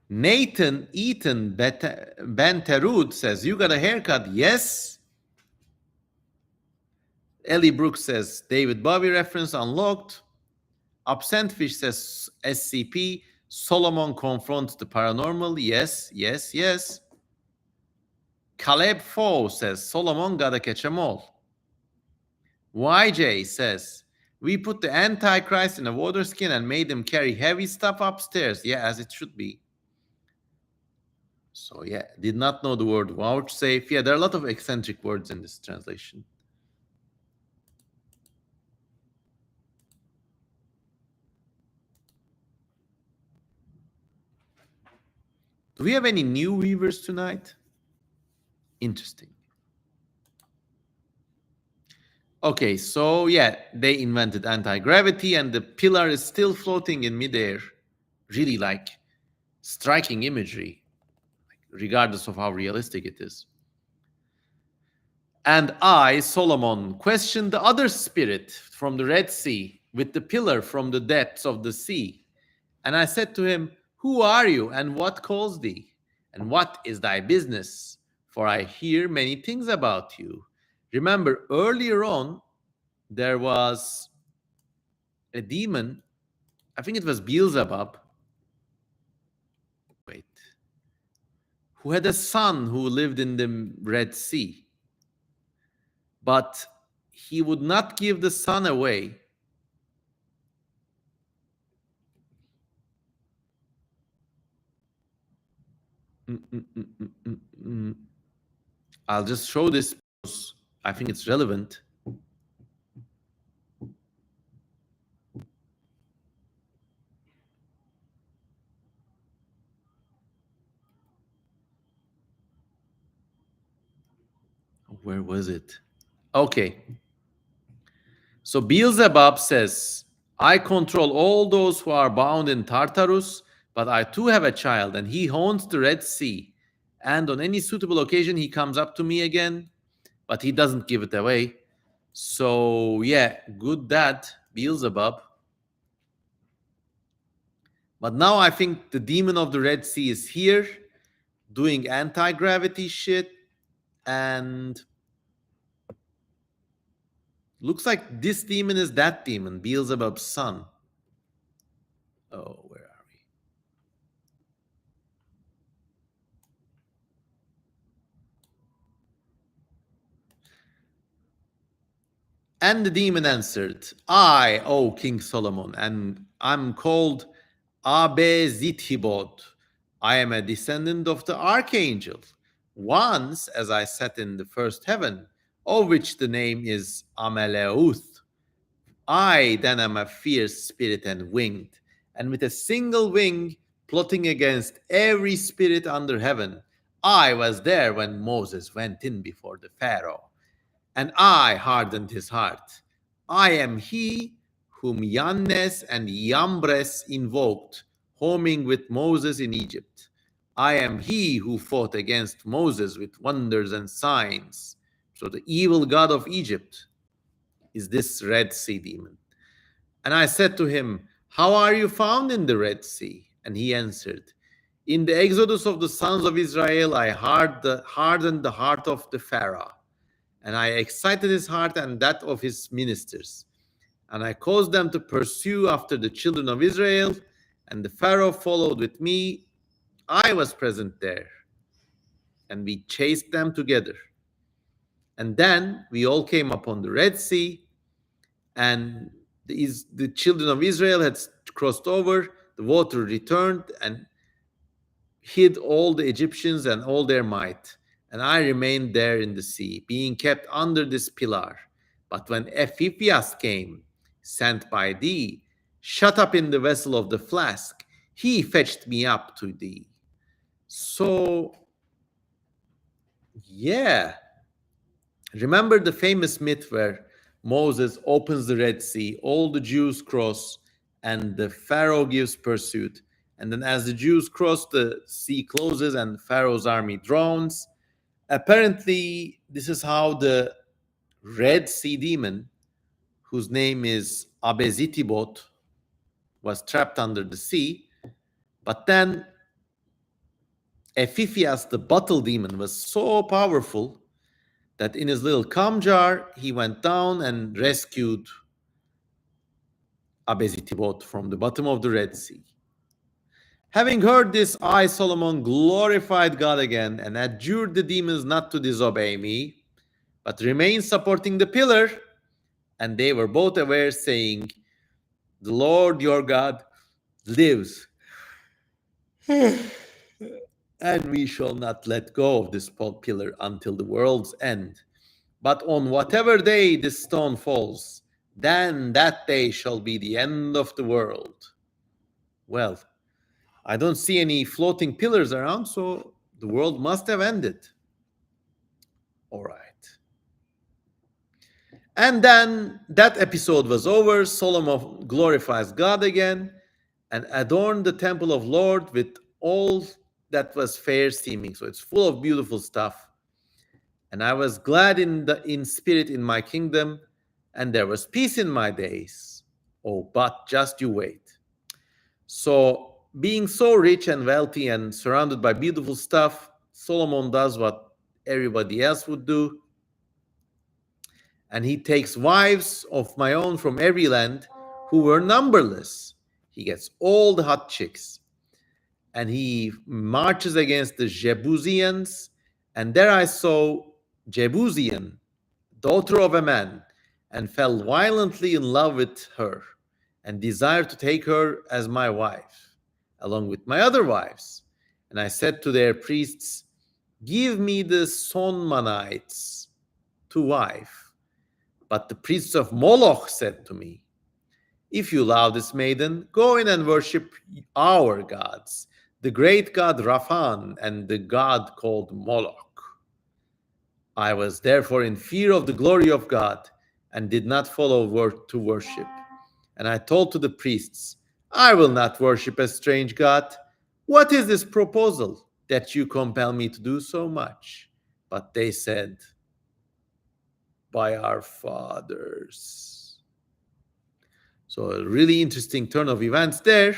Nathan Eaton Ben Terud says, you got a haircut? Yes. Ellie Brooks says, David Bowie reference unlocked. Absent Fish says, SCP. Solomon confronts the paranormal. Yes, yes, yes. Caleb Foe says, Solomon gotta catch 'em all. YJ says, we put the Antichrist in a water skin and made him carry heavy stuff upstairs. Yeah, as it should be. So yeah, did not know the word vouchsafe. Yeah, there are a lot of eccentric words in this translation. Do we have any new viewers tonight? Interesting. Okay, so yeah, they invented anti-gravity and the pillar is still floating in midair. Really like striking imagery, regardless of how realistic it is. And I, Solomon, questioned the other spirit from the Red Sea with the pillar from the depths of the sea. And I said to him, who are you, and what calls thee? And what is thy business? For I hear many things about you. Remember, earlier on, there was a demon, I think it was Beelzebub, wait, who had a son who lived in the Red Sea. But he would not give the son away. I'll just show this because I think it's relevant. Where was it? Okay. So Beelzebub says, I control all those who are bound in Tartarus, but I too have a child, and he haunts the Red Sea. And on any suitable occasion, he comes up to me again, but he doesn't give it away. So, yeah, good dad, Beelzebub. But now I think the demon of the Red Sea is here doing anti gravity shit. And looks like this demon is that demon, Beelzebub's son. Oh, where are we? And the demon answered, I, O King Solomon, and I'm called Abezithibod. I am a descendant of the archangel. Once, as I sat in the first heaven, of which the name is Ameleuth, I then am a fierce spirit and winged, and with a single wing plotting against every spirit under heaven. I was there when Moses went in before the Pharaoh, and I hardened his heart. I am he whom Yannes and Yambres invoked, homing with Moses in Egypt. I am he who fought against Moses with wonders and signs. So the evil god of Egypt is this Red Sea demon. And I said to him, how are you found in the Red Sea? And he answered, in the exodus of the sons of Israel, I hardened the heart of the Pharaoh, and I excited his heart and that of his ministers. And I caused them to pursue after the children of Israel, and the Pharaoh followed with me. I was present there, and we chased them together. And then we all came upon the Red Sea, and the children of Israel had crossed over, the water returned and hid all the Egyptians and all their might. And I remained there in the sea, being kept under this pillar. But when Ephipias came, sent by thee, shut up in the vessel of the flask, he fetched me up to thee. So, yeah. Remember the famous myth where Moses opens the Red Sea, all the Jews cross, and the Pharaoh gives pursuit. And then as the Jews cross, the sea closes and Pharaoh's army drowns. Apparently, this is how the Red Sea demon, whose name is Abezitibot, was trapped under the sea. But then Ephifias, the bottle demon, was so powerful that in his little cum jar, he went down and rescued Abezitibot from the bottom of the Red Sea. Having heard this, I, Solomon, glorified God again and adjured the demons not to disobey me, but remain supporting the pillar. And they were both aware, saying, the Lord your God lives, and we shall not let go of this pillar until the world's end. But on whatever day this stone falls, then that day shall be the end of the world. Well, I don't see any floating pillars around, so the world must have ended. All right. And then that episode was over. Solomon glorifies God again and adorned the temple of Lord with all that was fair seeming. So it's full of beautiful stuff. And I was glad in spirit in my kingdom, and there was peace in my days. Oh, but just you wait. So, being so rich and wealthy and surrounded by beautiful stuff, Solomon does what everybody else would do, and he takes wives of my own from every land who were numberless. He gets all the hot chicks, and he marches against the Jebusians. And there I saw Jebusian, daughter of a man, and fell violently in love with her, and desired to take her as my wife, along with my other wives. And I said to their priests, give me the Sonmanites to wife. But the priests of Moloch said to me, if you love this maiden, go in and worship our gods, the great god Raphan and the god called Moloch. I was therefore in fear of the glory of God and did not follow to worship. And I told to the priests, I will not worship a strange god. What is this proposal that you compel me to do so much? But they said, by our fathers. So a really interesting turn of events there.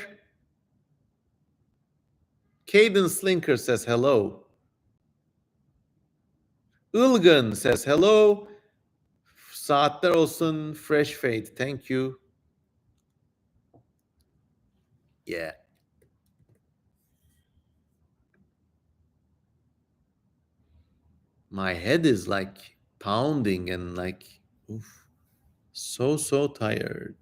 Caden Slinker says hello. Ulgan says hello. Saatler olsun, fresh fade. Thank you. Yeah. My head is like pounding and like, oof, so tired.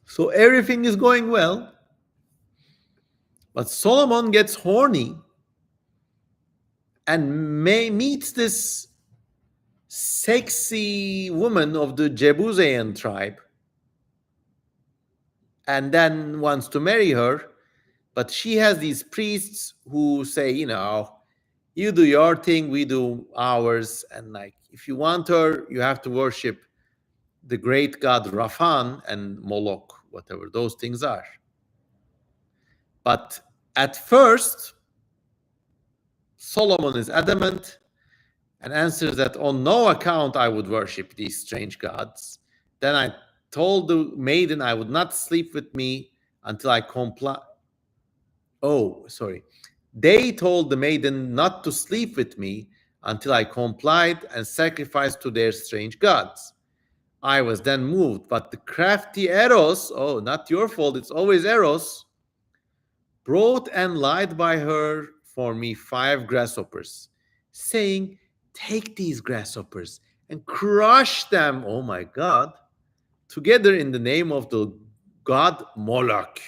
So everything is going well. But Solomon gets horny and meets this sexy woman of the Jebusian tribe and then wants to marry her. But she has these priests who say, you do your thing, we do ours. And like, if you want her, you have to worship the great god Raphan and Moloch, whatever those things are. But at first, Solomon is adamant and answers that on no account I would worship these strange gods. Then I told the maiden I would not sleep with me until I comply. Oh, sorry. They told the maiden not to sleep with me until I complied and sacrificed to their strange gods. I was then moved, but the crafty Eros, oh, not your fault, it's always Eros, brought and lied by her for me 5 grasshoppers, saying, take these grasshoppers and crush them, oh my God, together in the name of the god Moloch,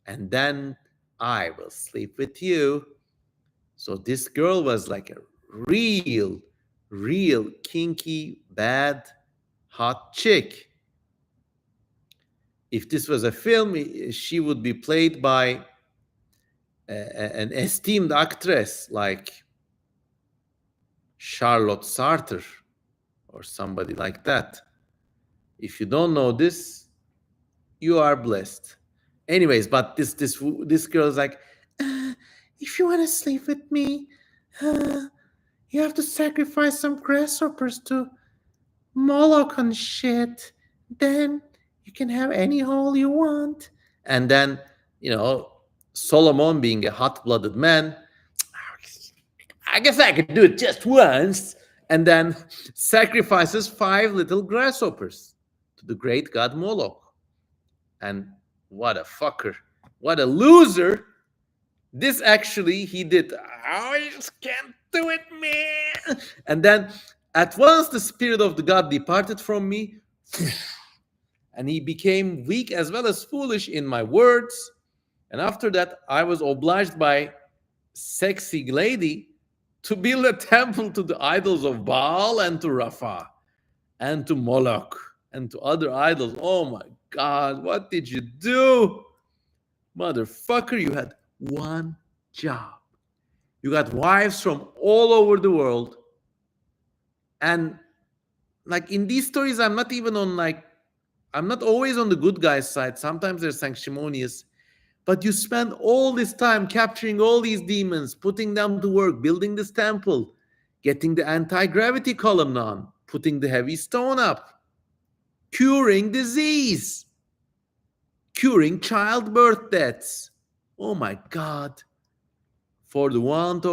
and then I will sleep with you. So this girl was like a real kinky, bad, hot chick. If this was a film, she would be played by an esteemed actress like Charlotte Sartre or somebody like that. If you don't know this, you are blessed. Anyways, but this girl is like, if you want to sleep with me, you have to sacrifice some grasshoppers to Moloch and shit. Then you can have any hole you want. And then, Solomon being a hot-blooded man, I guess I could do it just once. And then sacrifices 5 little grasshoppers to the great god Moloch. And what a fucker. What a loser. This actually he did. I just can't do it, man. And then at once the spirit of the god departed from me, and he became weak as well as foolish in my words. And after that, I was obliged by sexy lady to build a temple to the idols of Baal and to Rapha and to Moloch and to other idols. Oh my God, what did you do? Motherfucker, you had one job. You got wives from all over the world. And like in these stories, I'm not always on the good guy's side. Sometimes they're sanctimonious. But you spend all this time capturing all these demons, putting them to work, building this temple, getting the anti-gravity column on, putting the heavy stone up, curing disease, curing childbirth deaths. Oh my God. For the want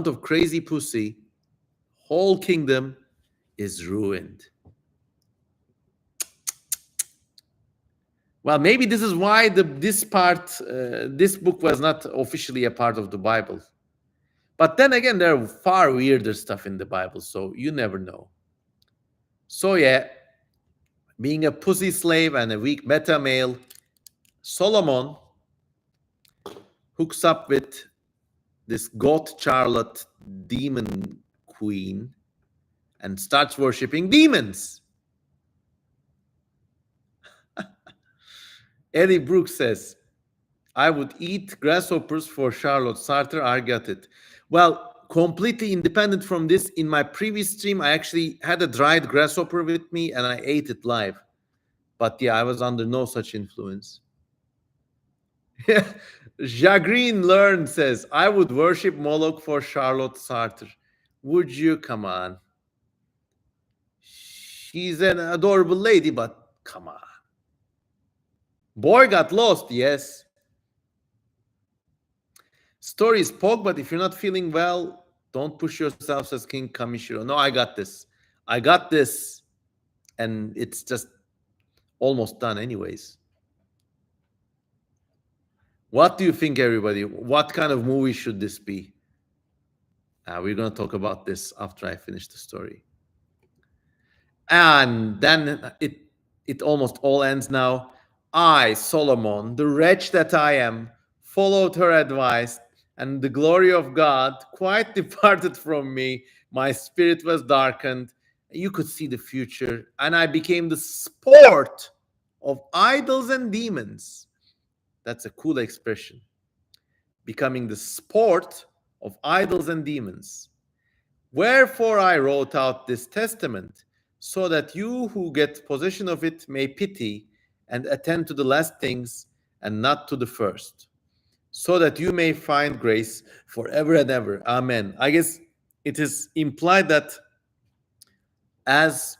of crazy pussy, whole kingdom is ruined. Well, maybe this is why this book was not officially a part of the Bible. But then again, there are far weirder stuff in the Bible, so you never know. So yeah, being a pussy slave and a weak beta male, Solomon hooks up with this goth Charlotte demon queen and starts worshipping demons. Ellie Brooks says, I would eat grasshoppers for Charlotte Sartre. I got it. Well, completely independent from this, in my previous stream, I actually had a dried grasshopper with me and I ate it live. But yeah, I was under no such influence. Jagrin Learn says, I would worship Moloch for Charlotte Sartre. Would you? Come on. She's an adorable lady, but come on. Boy got lost, yes. Story is poke, but if you're not feeling well, don't push yourself, says King Kamishiro. No, I got this. I got this. And it's just almost done anyways. What do you think, everybody? What kind of movie should this be? We're going to talk about this after I finish the story. And then it almost all ends now. I, Solomon, the wretch that I am, followed her advice, and the glory of God quite departed from me. My spirit was darkened. You could see the future, and I became the sport of idols and demons. That's a cool expression. Becoming the sport of idols and demons. Wherefore I wrote out this testament, so that you who get possession of it may pity and attend to the last things and not to the first, so that you may find grace forever and ever. Amen. I guess it is implied that as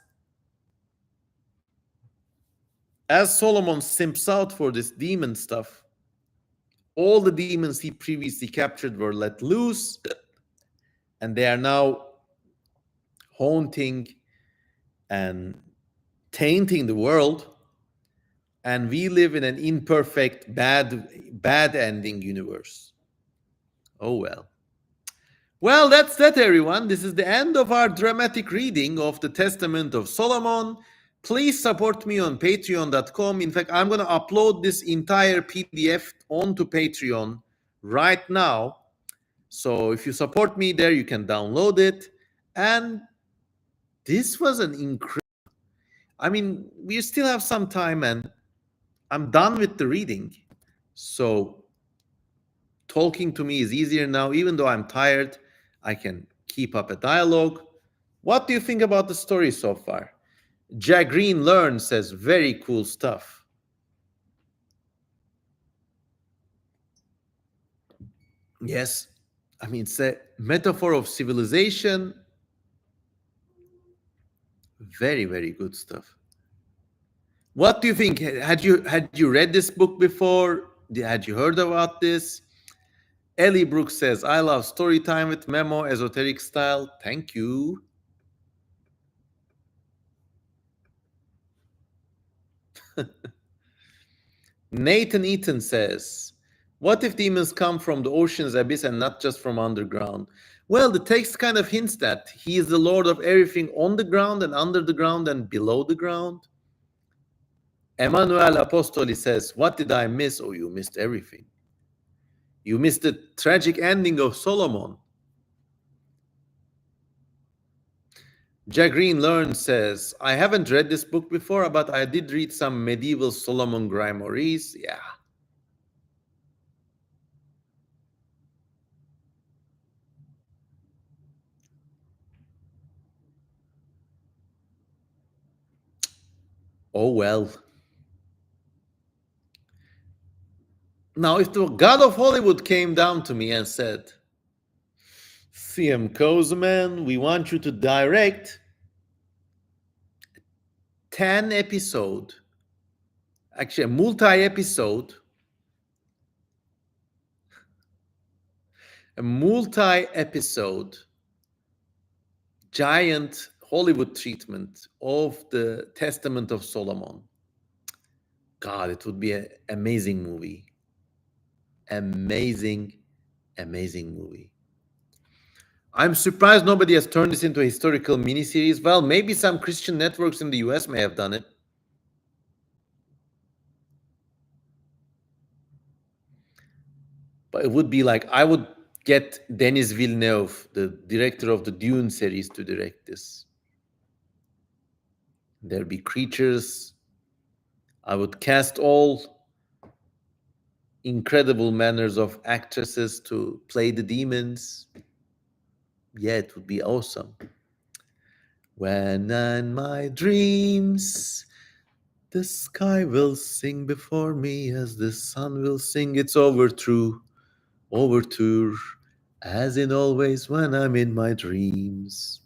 Solomon simps out for this demon stuff, all the demons he previously captured were let loose, and they are now haunting and tainting the world, and we live in an imperfect, bad ending universe. Oh well. Well, that's that, everyone. This is the end of our dramatic reading of the Testament of Solomon. Please support me on patreon.com. In fact, I'm going to upload this entire PDF onto Patreon right now. So if you support me there, you can download it. And this was an incredible... I mean, we still have some time and I'm done with the reading. So talking to me is easier now. Even though I'm tired, I can keep up a dialogue. What do you think about the story so far? Jaggreen Learn says, very cool stuff. Yes, I mean, it's a metaphor of civilization. Very, very good stuff. What do you think? Had you read this book before? Had you heard about this? Ellie Brooks says, I love story time with Memo, esoteric style. Thank you. Nathan Eaton says, what if demons come from the ocean's abyss and not just from underground? Well, the text kind of hints that he is the Lord of everything on the ground and under the ground and below the ground. Emmanuel Apostoli says, what did I miss? Oh, you missed everything. You missed the tragic ending of Solomon. Jaggreen Learn says, I haven't read this book before, but I did read some medieval Solomon grimoires. Yeah, Oh well. Now, if the god of Hollywood came down to me and said, CM Kozeman, we want you to direct 10 episode, actually a multi-episode giant Hollywood treatment of the Testament of Solomon. God, it would be an amazing movie. Amazing, amazing movie. I'm surprised nobody has turned this into a historical miniseries. Well, maybe some Christian networks in the US may have done it. But it would be like, I would get Denis Villeneuve, the director of the Dune series, to direct this. There'll be creatures. I would cast all incredible manners of actresses to play the demons. Yeah, it would be awesome. When in my dreams the sky will sing before me as the sun will sing its overture, as in always when I'm in my dreams.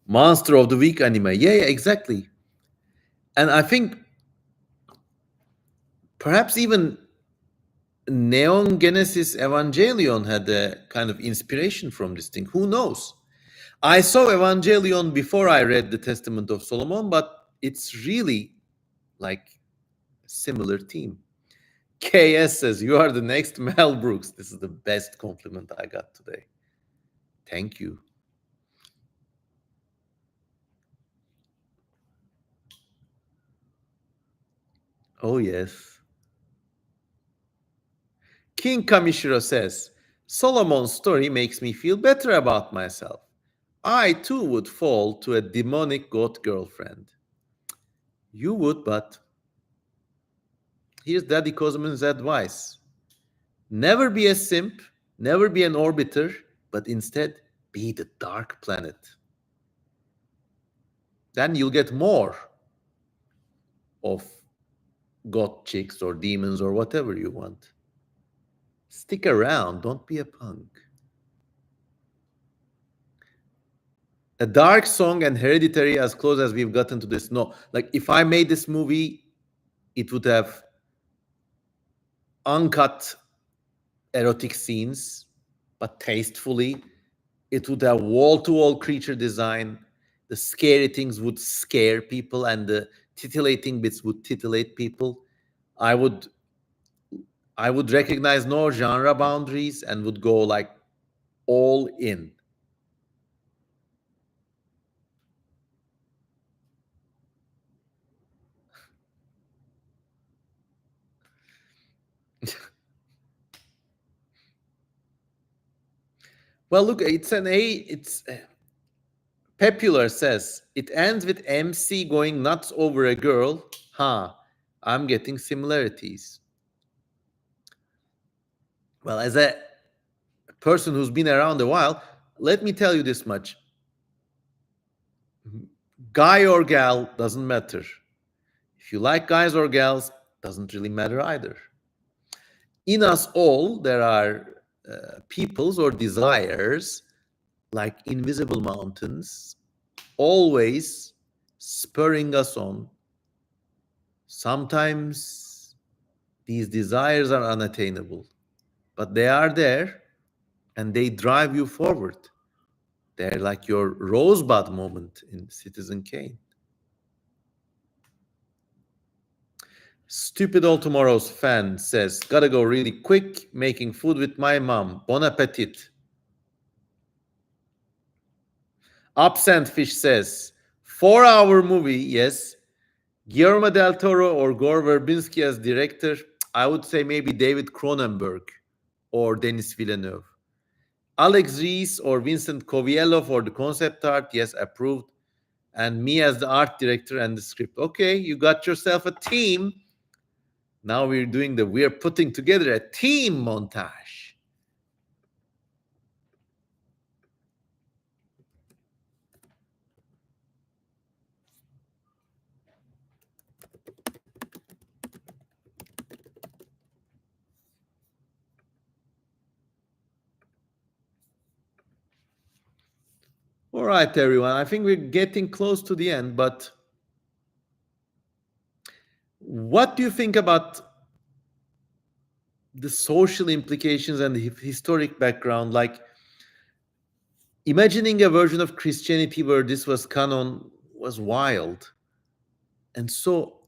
Monster of the Week anime. Yeah, exactly. And I think perhaps even Neon Genesis Evangelion had a kind of inspiration from this thing. Who knows? I saw Evangelion before I read the Testament of Solomon, but it's really like a similar theme. KS says, you are the next Mel Brooks. This is the best compliment I got today. Thank you. Oh, yes. King Kamishiro says, Solomon's story makes me feel better about myself. I too would fall to a demonic goat girlfriend. You would, but here's Daddy Cosman's advice. Never be a simp, never be an orbiter, but instead be the dark planet. Then you'll get more of god chicks or demons or whatever you want. Stick around, don't be a punk. A dark song and Hereditary as close as we've gotten to this. No, like if I made this movie, it would have uncut erotic scenes, but tastefully. It would have wall-to-wall creature design. The scary things would scare people, and the titillating bits would titillate people. I would I would recognize no genre boundaries and would go like all in. Well, look, it's Popular says it ends with MC going nuts over a girl. Huh, I'm getting similarities. Well, as a person who's been around a while, let me tell you this much. Guy or gal doesn't matter. If you like guys or gals, doesn't really matter either. In us all, there are peoples or desires like invisible mountains, always spurring us on. Sometimes these desires are unattainable, but they are there and they drive you forward. They're like your rosebud moment in Citizen Kane. Stupid All Tomorrow's fan says, gotta go really quick, making food with my mom. Bon appetit. Absent Fish says, 4-hour movie, yes. Guillermo del Toro or Gore Verbinski as director. I would say maybe David Cronenberg or Denis Villeneuve. Alex Reese or Vincent Coviello for the concept art, yes, approved. And me as the art director and the script. Okay, you got yourself a team. Now we're putting together a team montage. All right, everyone. I think we're getting close to the end, but what do you think about the social implications and the historic background? Like, imagining a version of Christianity where this was canon was wild. And so,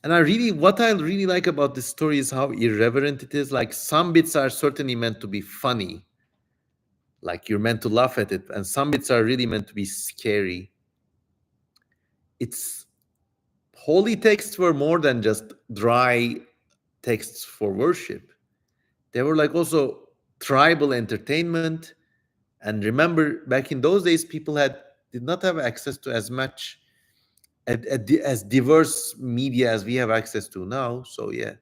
and what I really like about this story is how irreverent it is. Like, some bits are certainly meant to be funny, like you're meant to laugh at it, and some bits are really meant to be scary. It's holy texts were more than just dry texts for worship. They were like also tribal entertainment. And remember, back in those days, people had did not have access to as much as diverse media as we have access to now. So yeah,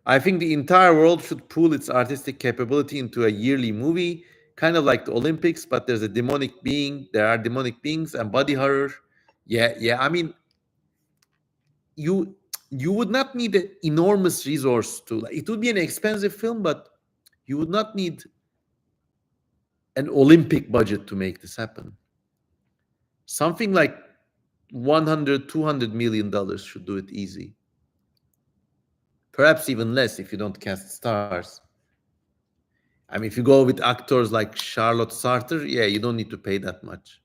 I think the entire world should pool its artistic capability into a yearly movie, kind of like the Olympics. But there's a demonic being. There are demonic beings and body horror. Yeah, yeah. I mean, you you would not need an enormous resource to. Like, it would be an expensive film, but you would not need an Olympic budget to make this happen. Something like 100, 200 million dollars should do it easy. Perhaps even less if you don't cast stars. I mean, if you go with actors like Charlotte Sartre, yeah, you don't need to pay that much.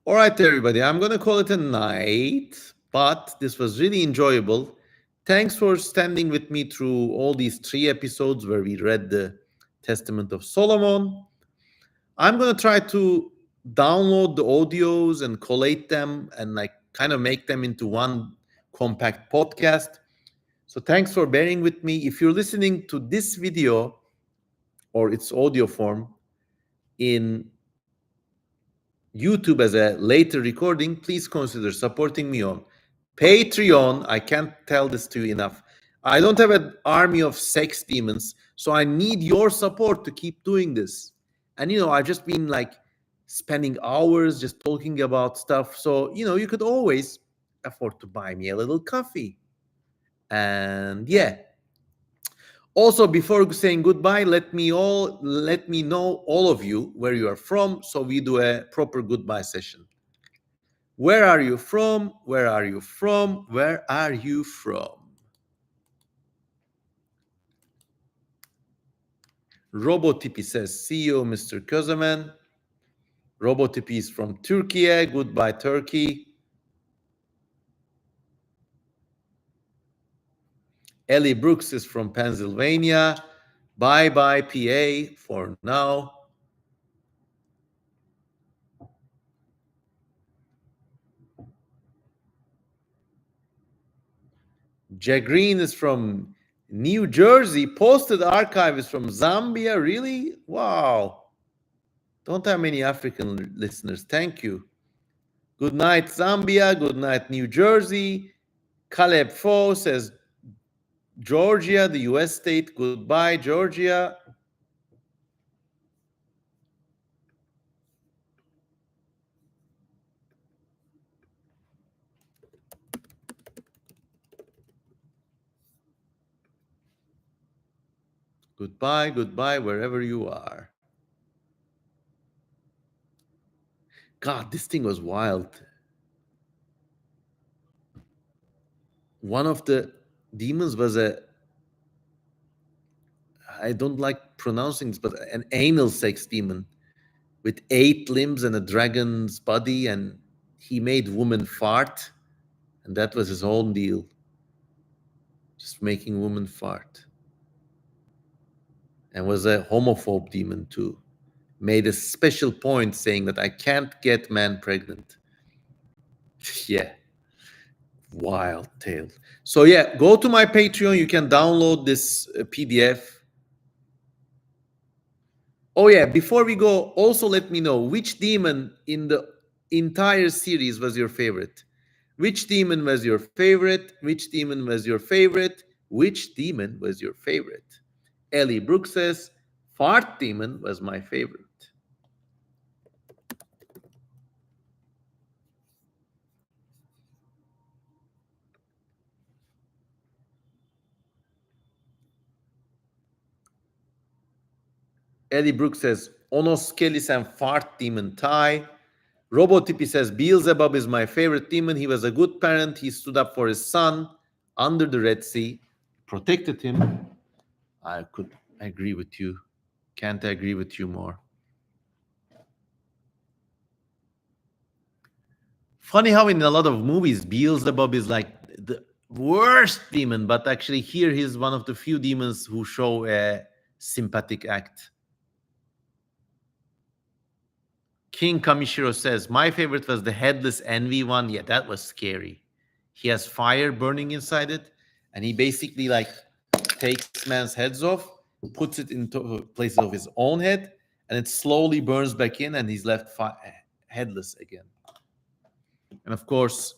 All right, everybody, I'm going to call it a night, but this was really enjoyable. Thanks for standing with me through all these 3 episodes where we read the Testament of Solomon. I'm going to try to download the audios and collate them and like kind of make them into one compact podcast. So thanks for bearing with me. If you're listening to this video or its audio form in YouTube as a later recording, please consider supporting me on Patreon. I can't tell this to you enough. I don't have an army of sex demons, so I need your support to keep doing this. And I've just been like spending hours just talking about stuff. So, you could always afford to buy me a little coffee. And yeah. Also, before saying goodbye, let me know all of you where you are from, so we do a proper goodbye session. Where are you from? Where are you from? Where are you from? Robotipi says, see you, Mr. Közemen. Robotipi is from Turkey. Goodbye, Turkey. Ellie Brooks is from Pennsylvania. Bye-bye, PA, for now. Jagreen is from New Jersey. Posted Archive is from Zambia. Really? Wow. Don't have many African listeners. Thank you. Good night, Zambia. Good night, New Jersey. Caleb Foe says, Georgia, the US state. Goodbye, Georgia. Goodbye, goodbye, wherever you are. God, this thing was wild. One of the demons was I don't like pronouncing this, but an anal sex demon with 8 limbs and a dragon's body, and he made women fart, and that was his whole deal. Just making women fart. And was a homophobe demon too. Made a special point saying that I can't get man pregnant. Yeah. Wild tale. So yeah, go to my Patreon. You can download this PDF. Oh yeah, before we go, also let me know which demon in the entire series was your favorite. Which demon was your favorite? Which demon was your favorite? Which demon was your favorite? Ellie Brooks says, Fart Demon was my favorite. Eddie Brooks says, Onoskelis and Fart Demon Thai. Robotipi says, Beelzebub is my favorite demon. He was a good parent. He stood up for his son under the Red Sea, protected him. I could agree with you. Can't agree with you more. Funny how in a lot of movies, Beelzebub is like the worst demon, but actually here he's one of the few demons who show a sympathetic act. King Kamishiro says, my favorite was the headless envy one. Yeah, that was scary. He has fire burning inside it, and he basically like takes man's heads off, puts it into places of his own head, and it slowly burns back in, and he's left headless again. And of course,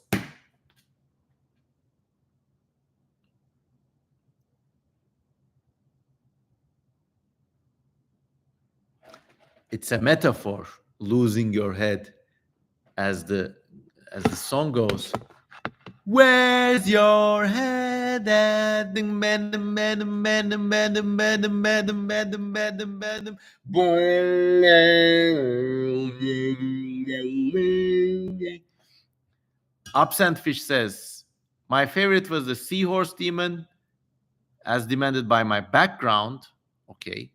it's a metaphor, losing your head, as the song goes. Where's your head at? Absent Fish says, my favorite was the seahorse demon, as demanded by my background. Okay.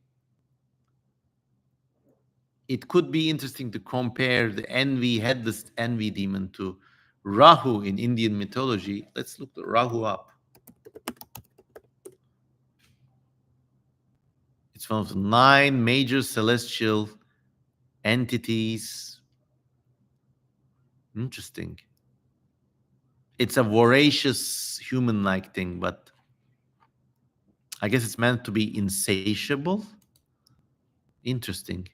It could be interesting to compare the headless envy demon to Rahu in Indian mythology. Let's look the Rahu up. It's one of the 9 major celestial entities. Interesting. It's a voracious human-like thing, but I guess it's meant to be insatiable. Interesting.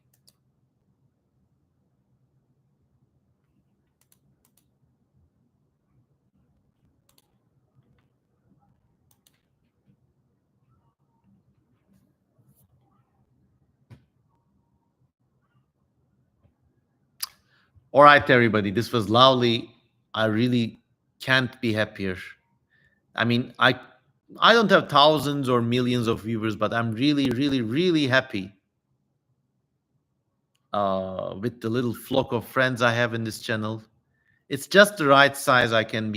All right, everybody, this was lovely. I really can't be happier. I mean, I don't have thousands or millions of viewers, but I'm really, really, really happy with the little flock of friends I have in this channel. It's just the right size. I can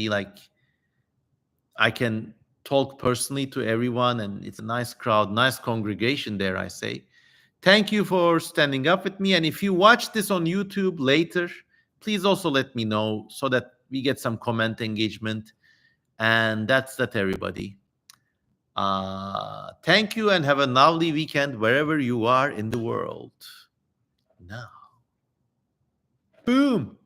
talk personally to everyone, and it's a nice crowd, nice congregation there, I say. Thank you for standing up with me. And if you watch this on YouTube later, please also let me know so that we get some comment engagement. And that's that, everybody. Thank you, and have a lovely weekend wherever you are in the world. Now, boom.